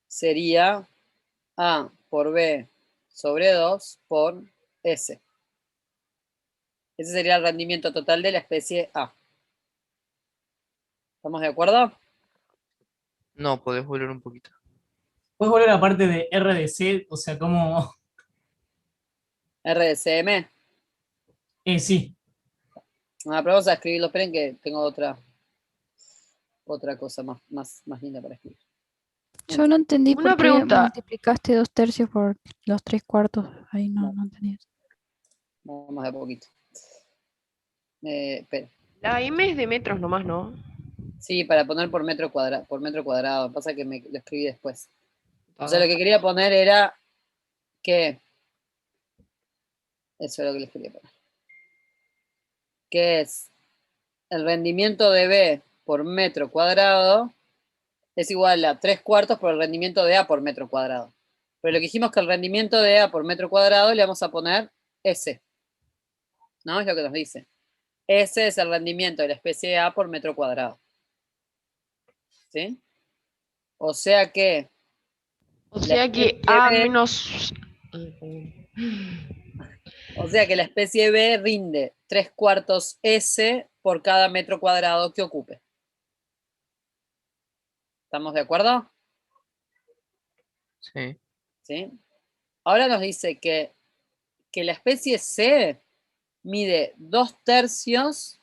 Speaker 1: sería A por B sobre 2 por S. Ese sería el rendimiento total de la especie A. ¿Estamos de acuerdo?
Speaker 8: No, podés volver un poquito.
Speaker 2: ¿Puedes volver a la parte de RDC? O sea, ¿cómo?
Speaker 1: RDCM.
Speaker 2: Sí.
Speaker 1: Pero vamos a escribirlo. Esperen que tengo otra cosa más linda para escribir.
Speaker 16: Yo no entendí
Speaker 14: Una
Speaker 16: por qué
Speaker 14: pregunta.
Speaker 16: multiplicaste 2/3 por los 3/4. Ahí no entendí eso.
Speaker 1: Vamos de a poquito. Espera.
Speaker 14: La M es de metros nomás, ¿no?
Speaker 1: Sí, para poner por metro cuadrado. Pasa que lo escribí después. O sea, lo que quería poner era que... Eso es lo que les quería poner. Que es el rendimiento de B por metro cuadrado es igual a 3 cuartos por el rendimiento de A por metro cuadrado. Pero lo que dijimos que el rendimiento de A por metro cuadrado le vamos a poner S. ¿No? Es lo que nos dice. S es el rendimiento de la especie A por metro cuadrado. ¿Sí? O sea que...
Speaker 14: O sea que A menos...
Speaker 1: O sea que la especie B rinde 3 cuartos S por cada metro cuadrado que ocupe. ¿Estamos de acuerdo?
Speaker 8: Sí.
Speaker 1: ¿Sí? Ahora nos dice que la especie C mide 2/3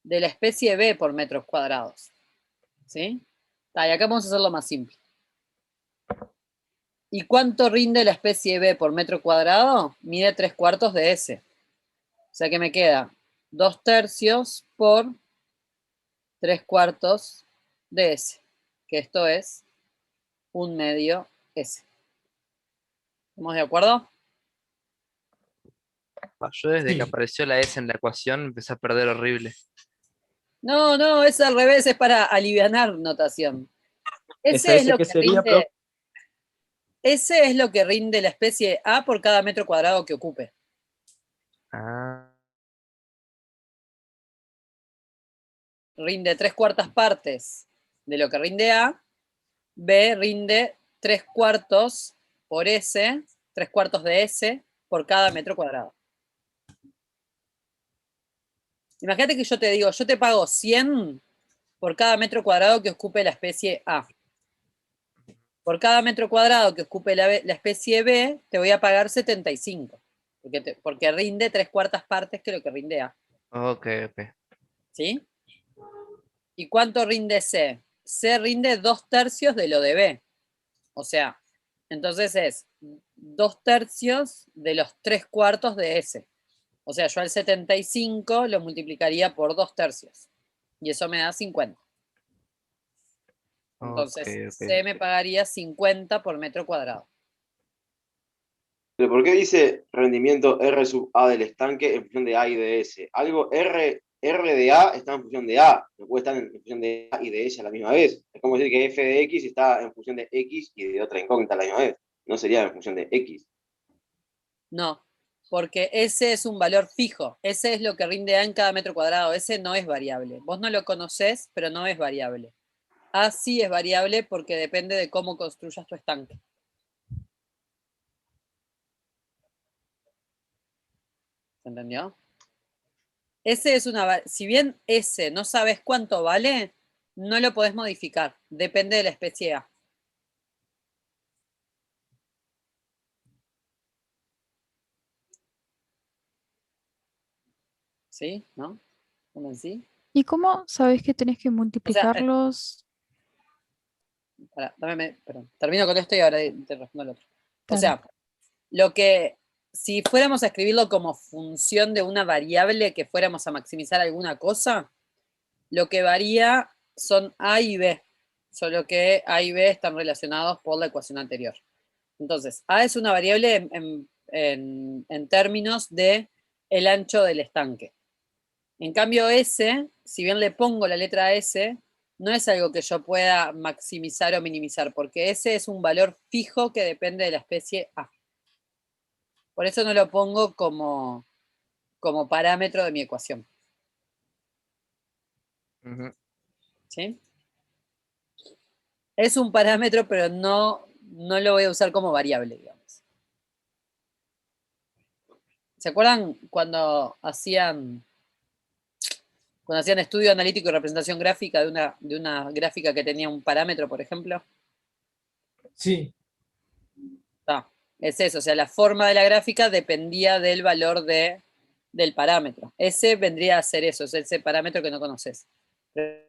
Speaker 1: de la especie B por metros cuadrados. ¿Sí? Y acá vamos a hacerlo más simple. ¿Y cuánto rinde la especie B por metro cuadrado? Mide 3 cuartos de S. O sea que me queda 2/3 por 3 cuartos de S. Que esto es 1/2 S. ¿Estamos de acuerdo?
Speaker 8: Yo desde que apareció la S en la ecuación empecé a perder horrible.
Speaker 1: No, es al revés, es para alivianar notación. Ese es lo que rinde. Ese es lo que rinde la especie A por cada metro cuadrado que ocupe. Rinde 3 cuartas partes de lo que rinde A. B rinde 3 cuartos por S, 3 cuartos de S por cada metro cuadrado. Imagínate que yo te digo, yo te pago 100 por cada metro cuadrado que ocupe la especie A. Por cada metro cuadrado que ocupe la especie B, te voy a pagar 75. Porque rinde 3 cuartas partes que lo que rinde A.
Speaker 8: Ok.
Speaker 1: ¿Sí? ¿Y cuánto rinde C? C rinde 2/3 de lo de B. O sea, entonces es 2/3 de los 3 cuartos de S. O sea, yo al 75 lo multiplicaría por 2/3. Y eso me da 50. Entonces, C me pagaría 50 por metro cuadrado.
Speaker 13: ¿Pero por qué dice rendimiento R sub A del estanque en función de A y de S? Algo R de A está en función de A, no puede estar en función de A y de S a la misma vez. Es como decir que F de X está en función de X y de otra incógnita a la misma vez. No sería en función de X.
Speaker 1: No, porque S es un valor fijo. S es lo que rinde A en cada metro cuadrado. S no es variable. Vos no lo conocés, pero no es variable. A sí es variable porque depende de cómo construyas tu estanque. ¿Se entendió? S es si bien S no sabes cuánto vale, no lo podés modificar. Depende de la especie A. ¿Sí? ¿No? ¿Cómo así?
Speaker 16: ¿Y cómo sabés que tenés que
Speaker 1: O sea,
Speaker 16: multiplicarlos?
Speaker 1: pará, perdón. Termino con esto y ahora te respondo al otro. O
Speaker 16: Dale.
Speaker 1: sea, si fuéramos a escribirlo como función de una variable que fuéramos a maximizar alguna cosa, lo que varía son A y B, solo que A y B están relacionados por la ecuación anterior. Entonces, A es una variable en términos de el ancho del estanque. En cambio, S, si bien le pongo la letra S, no es algo que yo pueda maximizar o minimizar, porque S es un valor fijo que depende de la especie A. Por eso no lo pongo como parámetro de mi ecuación. ¿Sí? Es un parámetro, pero no lo voy a usar como variable, digamos. ¿Se acuerdan cuando hacían estudio analítico y representación gráfica de una gráfica que tenía un parámetro, por ejemplo?
Speaker 2: Sí.
Speaker 1: Es eso, o sea, la forma de la gráfica dependía del valor del parámetro. Ese vendría a ser eso, es ese parámetro que no conoces. La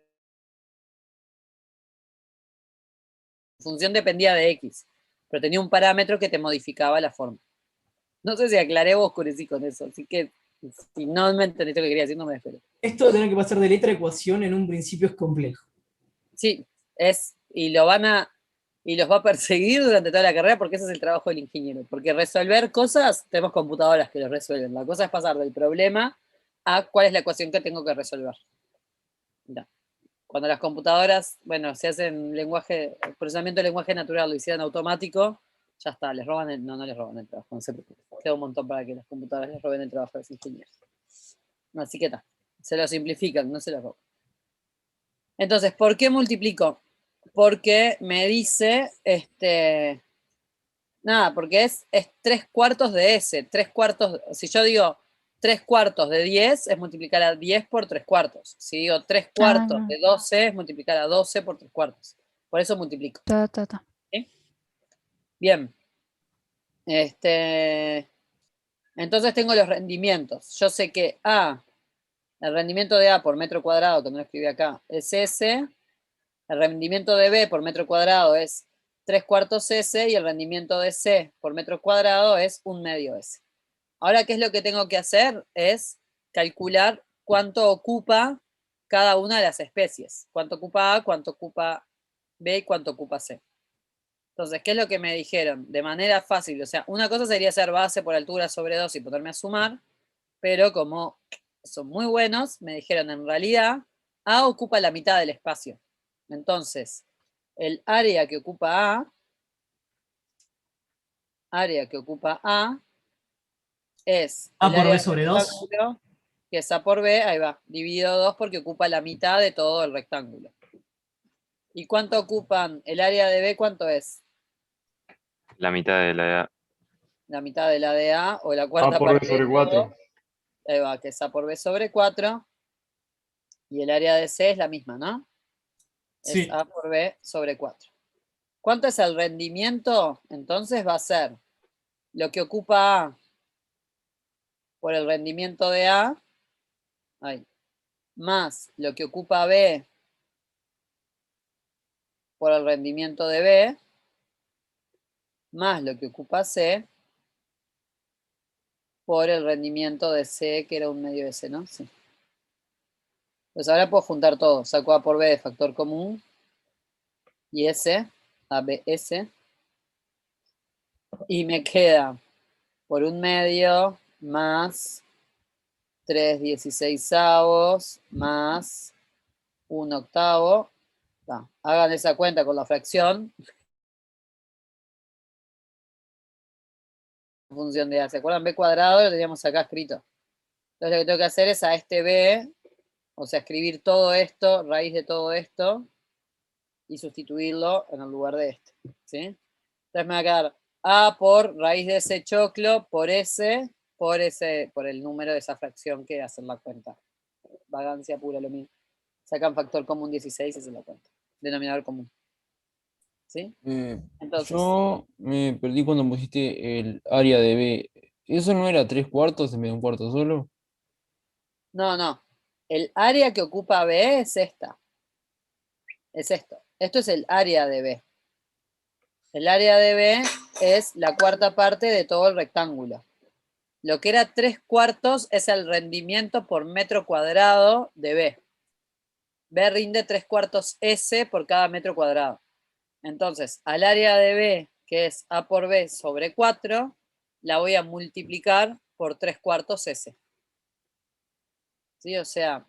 Speaker 1: función dependía de X, pero tenía un parámetro que te modificaba la forma. No sé si aclaré o oscurecí con eso, así que si no me entendiste lo que quería decir, no me espero.
Speaker 2: Esto de tener que pasar de letra a ecuación en un principio es complejo.
Speaker 1: Sí, y los va a perseguir durante toda la carrera porque ese es el trabajo del ingeniero. Porque resolver cosas, tenemos computadoras que lo resuelven. La cosa es pasar del problema a cuál es la ecuación que tengo que resolver. Mirá. Cuando las computadoras, bueno, se hacen procesamiento de lenguaje natural, lo hicieran automático, ya está, no les roban el trabajo, no se preocupen. Queda un montón para que las computadoras les roben el trabajo a los ingenieros. Así que está, se lo simplifican, no se lo roban. Entonces, ¿por qué multiplico? Porque me dice, porque es 3/4 de S, 3/4, si yo digo 3/4 de 10 es multiplicar a 10 por 3/4. Si digo 3/4 de 12 es multiplicar a 12 por 3/4. Por eso multiplico. ¿Sí? Bien. Entonces tengo los rendimientos. Yo sé que el rendimiento de A por metro cuadrado, que no lo escribí acá, es S. El rendimiento de B por metro cuadrado es 3/4 S y el rendimiento de C por metro cuadrado es 1/2 S. Ahora, ¿qué es lo que tengo que hacer? Es calcular cuánto ocupa cada una de las especies. Cuánto ocupa A, cuánto ocupa B y cuánto ocupa C. Entonces, ¿qué es lo que me dijeron? De manera fácil, o sea, una cosa sería hacer base por altura sobre 2 y ponerme a sumar, pero como son muy buenos, me dijeron en realidad A ocupa la mitad del espacio. Entonces, el área que ocupa A es
Speaker 2: A
Speaker 1: el
Speaker 2: por
Speaker 1: área
Speaker 2: B
Speaker 1: del
Speaker 2: sobre 2.
Speaker 1: rectángulo, que es A por B, ahí va, dividido 2 porque ocupa la mitad de todo el rectángulo. ¿Y cuánto ocupan el área de B? ¿Cuánto es?
Speaker 17: La mitad de la edad.
Speaker 1: La mitad de la de A o la cuarta
Speaker 15: A por B
Speaker 1: parte de
Speaker 15: sobre 4.
Speaker 1: todo. Ahí va, que es A por B sobre 4. Y el área de C es la misma, ¿no?
Speaker 2: Sí.
Speaker 1: Es A por B sobre 4. ¿Cuánto es el rendimiento? Entonces va a ser lo que ocupa A por el rendimiento de A, más lo que ocupa B por el rendimiento de B, más lo que ocupa C por el rendimiento de C, que era 1/2 S, ¿no? Sí. Pues ahora puedo juntar todo. Saco A por B de factor común y S, ABS, y me queda por 1/2 más 3/16 más 1/8. Hagan esa cuenta con la fracción. Función de A. ¿Se acuerdan? B cuadrado lo teníamos acá escrito. Entonces lo que tengo que hacer es a este B, o sea, escribir todo esto, raíz de todo esto, y sustituirlo en el lugar de este. ¿Sí? Entonces me va a quedar A por raíz de ese choclo por S por el número de esa fracción que hacen la cuenta. Vagancia pura, lo mismo. Sacan factor común 16 y hacen la cuenta. Denominador común. ¿Sí? Entonces,
Speaker 5: Yo me perdí cuando pusiste el área de B. ¿Eso no era 3/4 en vez de un cuarto solo?
Speaker 1: no. El área que ocupa B es esta. Es esto. Esto es el área de B. El área de B es la cuarta parte de todo el rectángulo. Lo que era 3/4 es el rendimiento por metro cuadrado de B. B rinde 3/4 S por cada metro cuadrado. Entonces, al área de B, que es A por B sobre 4, la voy a multiplicar por 3/4 S. ¿Sí? O sea,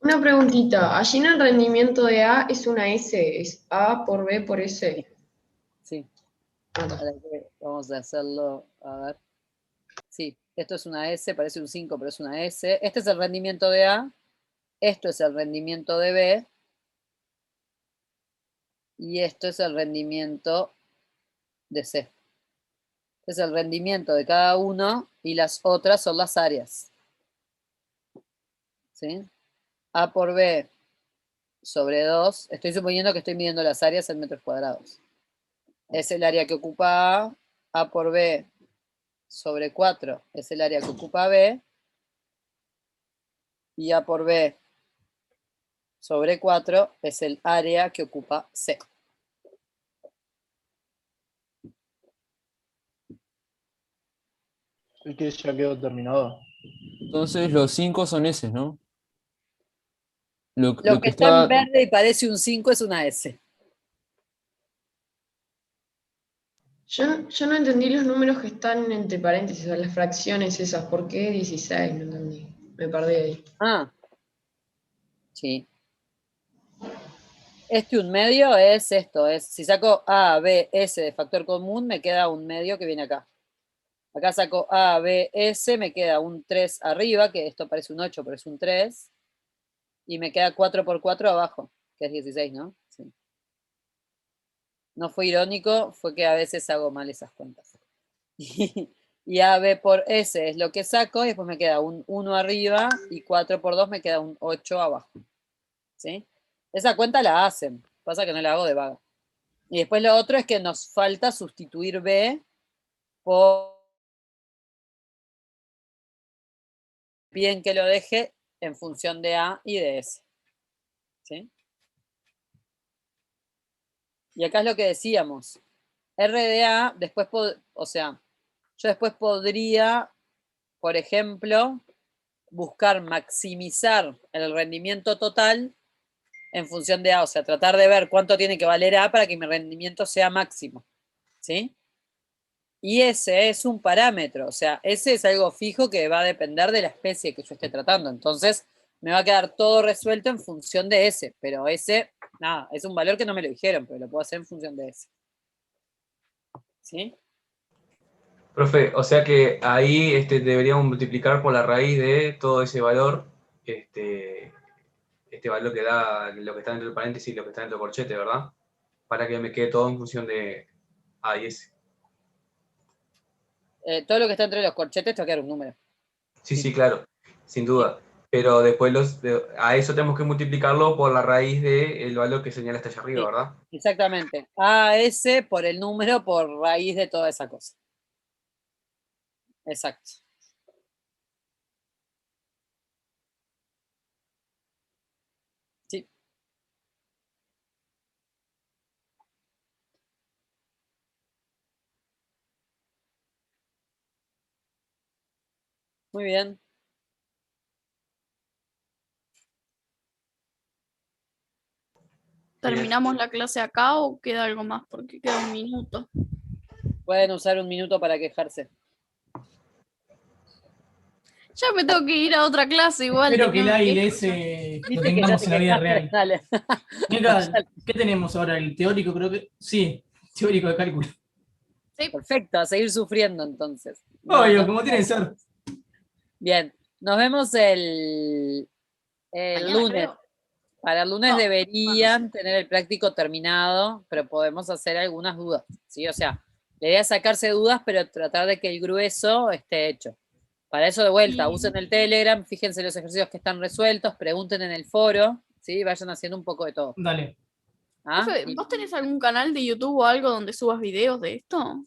Speaker 14: Una preguntita, allí en el rendimiento de A es una S, es A por B por S.
Speaker 1: sí. Vamos a hacerlo, a ver. Sí, esto es una S, parece un 5, pero es una S. Este es el rendimiento de A, esto es el rendimiento de B, y esto es el rendimiento de C. Este es el rendimiento de cada uno, y las otras son las áreas. ¿Sí? A por B sobre 2, estoy suponiendo que estoy midiendo las áreas en metros cuadrados. Es el área que ocupa A, A por B sobre 4 es el área que ocupa B, y A por B sobre 4 es el área que ocupa C.
Speaker 15: El que ya quedó terminado.
Speaker 5: Entonces los 5 son S, ¿no?
Speaker 1: Lo que está en verde y parece un 5 es una S.
Speaker 14: Yo no entendí los números que están entre paréntesis, o las fracciones esas. ¿Por qué 16? No entendí. Me perdí ahí.
Speaker 1: Ah, sí. Este un medio es esto, si saco A, B, S de factor común, me queda un medio que viene acá. Acá saco A, B, S, me queda un 3 arriba, que esto parece un 8, pero es un 3. Y me queda 4 por 4 abajo, que es 16, ¿no? Sí. No fue irónico, fue que a veces hago mal esas cuentas. Y A, B por S es lo que saco, y después me queda un 1 arriba, y 4 por 2 me queda un 8 abajo. ¿Sí? Esa cuenta la hacen, pasa que no la hago de vaga. Y después lo otro es que nos falta sustituir B por... Piden que lo deje en función de A y de S. ¿Sí? Y acá es lo que decíamos. RDA, después, o sea, yo después podría, por ejemplo, buscar maximizar el rendimiento total en función de A, o sea, tratar de ver cuánto tiene que valer A para que mi rendimiento sea máximo. ¿Sí? Y ese es un parámetro, o sea, ese es algo fijo que va a depender de la especie que yo esté tratando. Entonces, me va a quedar todo resuelto en función de ese, pero ese, nada, es un valor que no me lo dijeron, pero lo puedo hacer en función de ese. ¿Sí?
Speaker 18: Profe, o sea que ahí deberíamos multiplicar por la raíz de todo ese valor, este valor que da lo que está dentro del paréntesis y lo que está dentro del corchete, ¿verdad? Para que me quede todo en función de A y S.
Speaker 1: Todo lo que está entre los corchetes te va a quedar un número.
Speaker 18: Sí, claro, sin duda. Pero después a eso tenemos que multiplicarlo por la raíz del valor que señala hasta allá arriba,
Speaker 1: Sí,
Speaker 18: ¿verdad?
Speaker 1: exactamente. AS por el número por raíz de toda esa cosa. Exacto. Sí. Muy bien.
Speaker 3: ¿Terminamos la clase acá o queda algo más? Porque queda un minuto.
Speaker 1: Pueden usar un minuto para quejarse.
Speaker 3: Ya me tengo que ir a otra clase igual.
Speaker 2: Espero que el
Speaker 3: no me
Speaker 2: aire
Speaker 3: quejo.
Speaker 2: ese lo
Speaker 1: Viste que ya
Speaker 2: tengamos
Speaker 1: te
Speaker 2: en la vida
Speaker 1: quejaste,
Speaker 2: real.
Speaker 1: dale.
Speaker 2: Mira, ¿qué tenemos ahora? El teórico, creo que. Sí, teórico de cálculo.
Speaker 3: Sí.
Speaker 1: Perfecto, a seguir sufriendo entonces.
Speaker 2: Obvio, como tiene que ser.
Speaker 1: Bien, nos vemos el
Speaker 3: Mañana,
Speaker 1: lunes.
Speaker 3: creo.
Speaker 1: Para el lunes
Speaker 3: No,
Speaker 1: deberían tener el práctico terminado, pero podemos hacer algunas dudas, ¿sí? O sea, La idea es sacarse dudas, pero tratar de que el grueso esté hecho. Para eso, de vuelta, usen el Telegram, fíjense los ejercicios que están resueltos, pregunten en el foro, ¿sí? Vayan haciendo un poco de todo.
Speaker 2: Dale.
Speaker 1: ¿Ah?
Speaker 3: Profe, ¿vos tenés algún canal de YouTube o algo donde subas videos de esto?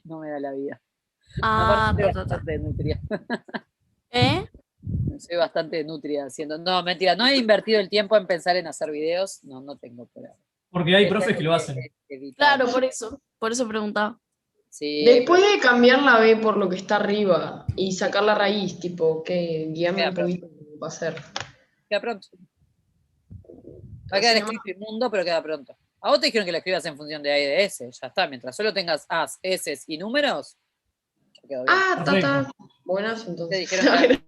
Speaker 1: No me da la vida.
Speaker 3: Ah,
Speaker 1: Aparte, soy
Speaker 3: ta, ta, ta.
Speaker 1: bastante nutria.
Speaker 3: ¿Eh?
Speaker 1: Soy bastante nutria haciendo. No, mentira, no he invertido el tiempo en pensar en hacer videos. No tengo por ahora.
Speaker 2: Porque hay profes que lo hacen.
Speaker 3: Claro, por eso preguntaba.
Speaker 1: Sí,
Speaker 14: Después de cambiar la B por lo que está arriba y sacar la raíz, tipo, que guíame un poquito cómo va a ser.
Speaker 1: queda pronto. Va a quedar escrito inmundo, pero queda pronto. A vos te dijeron que lo escribas en función de A y de S. Ya está. Mientras solo tengas A's, S's y números, ya quedó bien.
Speaker 14: Ah, ta. Buenas,
Speaker 1: Te
Speaker 14: entonces.
Speaker 1: dijeron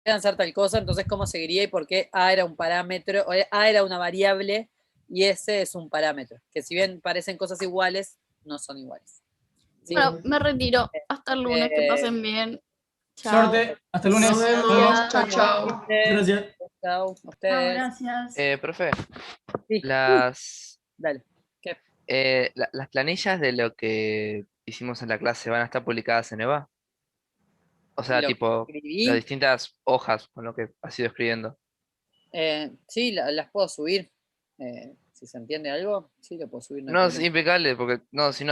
Speaker 1: que hacer tal cosa, entonces ¿cómo seguiría y por qué A era un parámetro, o A era una variable y S es un parámetro? Que si bien parecen cosas iguales, no son iguales. ¿Sí?
Speaker 3: Bueno, me retiro. Hasta el lunes, que pasen bien. Chao.
Speaker 2: Suerte, hasta el lunes.
Speaker 14: Nos vemos. Chao, chao.
Speaker 2: Gracias.
Speaker 1: Chao, a ustedes.
Speaker 3: Gracias.
Speaker 8: Profe,
Speaker 1: Sí. Dale. ¿Qué?
Speaker 8: las planillas de lo que hicimos en la clase van a estar publicadas en EVA. O sea,
Speaker 1: Lo que
Speaker 8: tipo,
Speaker 1: escribí.
Speaker 8: las distintas hojas con lo que has ido escribiendo.
Speaker 1: Sí, las puedo subir. Si se entiende algo, sí, lo puedo subir.
Speaker 8: No, es impecable, porque no, si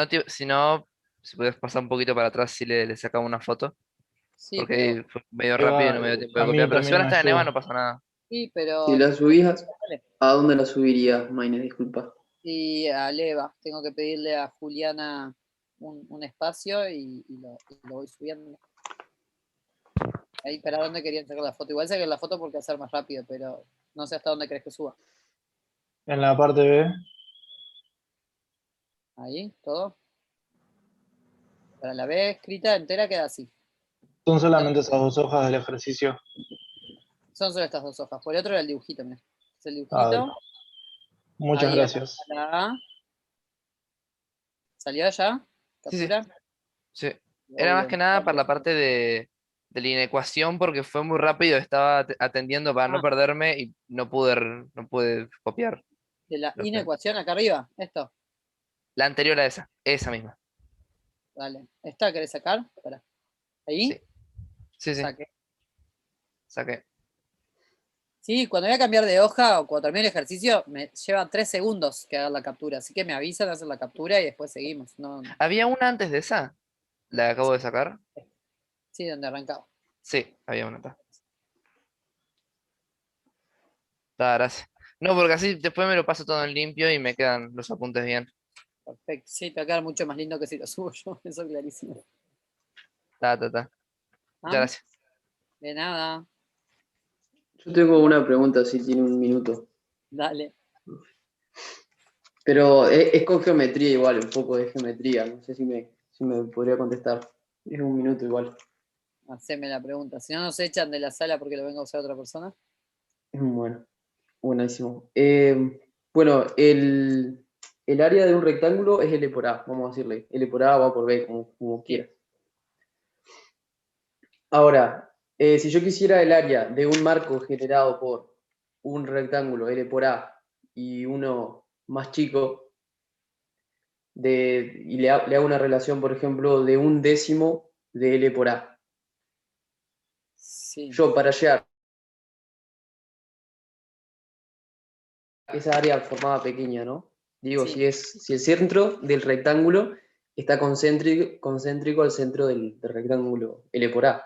Speaker 8: puedes pasar un poquito para atrás, si le sacamos una foto.
Speaker 1: Sí,
Speaker 8: Porque
Speaker 1: pero-
Speaker 8: fue medio rápido y no me dio tiempo de
Speaker 15: a mí
Speaker 8: copiar. Pero si van
Speaker 15: también
Speaker 8: a
Speaker 15: me
Speaker 8: estar en EVA
Speaker 15: ayuda.
Speaker 8: no pasa nada.
Speaker 1: Sí, pero
Speaker 9: Si la subías,
Speaker 1: Dale.
Speaker 9: ¿a dónde la subirías, Maine? Disculpa.
Speaker 1: Sí, a Leva. Tengo que pedirle a Juliana un espacio y lo voy subiendo. Ahí, ¿para dónde querían sacar la foto? Igual sacar la foto porque hacer más rápido, pero no sé hasta dónde crees que suba.
Speaker 15: En la parte B,
Speaker 1: Ahí, todo. Para la B escrita entera queda así.
Speaker 15: son solamente esas dos hojas del ejercicio.
Speaker 1: Son solo estas dos hojas. Por el otro era el dibujito, mira. Es el
Speaker 15: Ah,
Speaker 1: dibujito.
Speaker 15: dale. Muchas
Speaker 1: Ahí
Speaker 15: gracias.
Speaker 1: aparece la A. ¿Salió ya?
Speaker 8: Sí.
Speaker 1: ¿Captura?
Speaker 8: Sí. Era más
Speaker 1: Obvio.
Speaker 8: que nada para la parte de la inecuación porque fue muy rápido, estaba atendiendo para no perderme y no pude copiar.
Speaker 1: De la
Speaker 8: Lo que-
Speaker 1: inecuación acá arriba. Esto.
Speaker 8: La anterior a esa misma.
Speaker 1: Dale. ¿Esta querés sacar? Espera. ¿Ahí?
Speaker 8: Sí.
Speaker 1: Saqué. Sí, cuando voy a cambiar de hoja o cuando termine el ejercicio, me lleva 3 segundos que haga la captura. Así que me avisan, hacen la captura y después seguimos. No,
Speaker 8: ¿Había una antes de esa? ¿La que acabo de sacar?
Speaker 1: sí, donde arrancaba.
Speaker 8: Sí, había una. Gracias. No, porque así después me lo paso todo en limpio y me quedan los apuntes bien.
Speaker 1: Perfecto. Sí, te va a quedar mucho más lindo que si lo subo yo. Eso es clarísimo.
Speaker 8: Muchas
Speaker 1: ¿Ah?
Speaker 8: gracias.
Speaker 1: De nada.
Speaker 9: Yo tengo una pregunta, si tiene un minuto.
Speaker 1: Dale.
Speaker 9: Pero es con geometría igual, un poco de geometría. No sé si me podría contestar. Es un minuto igual.
Speaker 1: Haceme la pregunta. Si no nos echan de la sala porque lo venga a usar otra persona.
Speaker 9: Bueno, buenísimo. Bueno, el área de un rectángulo es L por A, vamos a decirle. L por A o A por B, como quieras. Ahora, si yo quisiera el área de un marco generado por un rectángulo L por A y uno más chico, y le hago una relación, por ejemplo, de 1/10 de L por A.
Speaker 1: Sí.
Speaker 9: Yo para llegar esa área formada pequeña, ¿no? Digo,
Speaker 1: Sí.
Speaker 9: si el centro del rectángulo está concéntrico al centro del rectángulo L por A.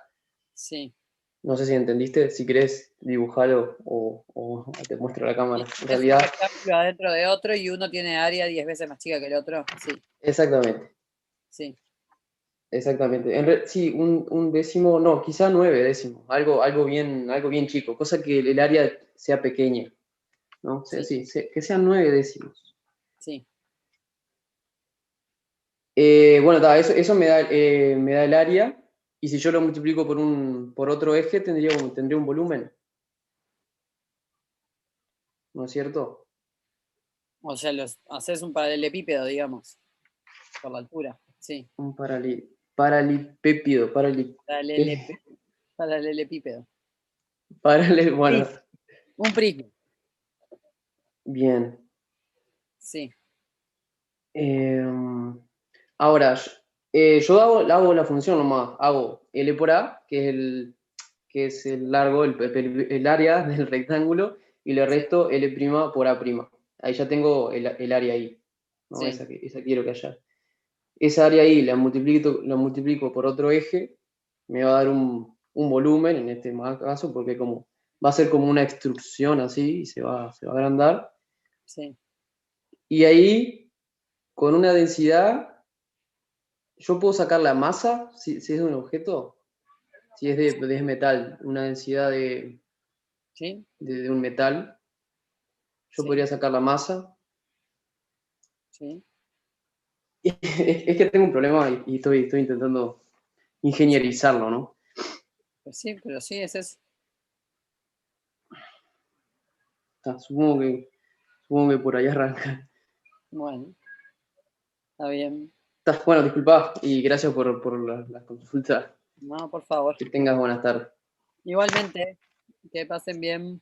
Speaker 1: Sí.
Speaker 9: No sé si entendiste, si querés dibujarlo o te muestro la cámara. En
Speaker 1: Es un
Speaker 9: realidad,
Speaker 1: rectángulo adentro de otro y uno tiene área 10 veces más chica que el otro. Sí.
Speaker 9: exactamente.
Speaker 1: Sí.
Speaker 9: Exactamente. Sí, un décimo, no, quizá 9 décimos, algo bien chico, cosa que el área sea pequeña, ¿no? O sea, sí, que sean 9 décimos.
Speaker 1: Sí.
Speaker 9: Bueno, eso me da el área, y si yo lo multiplico por otro eje, tendría un volumen. ¿No es cierto?
Speaker 1: O sea, haces un paralelepípedo, digamos. Por la altura. Sí.
Speaker 9: Un paralelepípedo.
Speaker 1: Paralelepípedo.
Speaker 9: Bueno.
Speaker 1: Un prisma.
Speaker 9: Bien.
Speaker 1: Sí.
Speaker 9: Ahora, yo hago la función nomás, hago L por A, que es el largo, el área del rectángulo, y le resto L' por A'. Ahí ya tengo el área ahí, ¿no?
Speaker 1: Sí.
Speaker 9: Esa quiero que haya. Esa área ahí la multiplico por otro eje, me va a dar un volumen en este caso, porque va a ser como una extrusión así, y se va a agrandar.
Speaker 1: Sí.
Speaker 9: Y ahí, con una densidad, yo puedo sacar la masa, si es de un objeto, si es de metal, una densidad de un metal, yo podría sacar la masa.
Speaker 1: Sí.
Speaker 9: Es que tengo un problema y estoy intentando ingenierizarlo, ¿no?
Speaker 1: Pues sí, pero sí, ese es.
Speaker 9: Supongo que por ahí arranca.
Speaker 1: Bueno, está bien.
Speaker 9: Bueno, disculpa y gracias por la consulta.
Speaker 1: No, por favor.
Speaker 9: Que tengas buenas tardes.
Speaker 1: Igualmente, que pasen bien.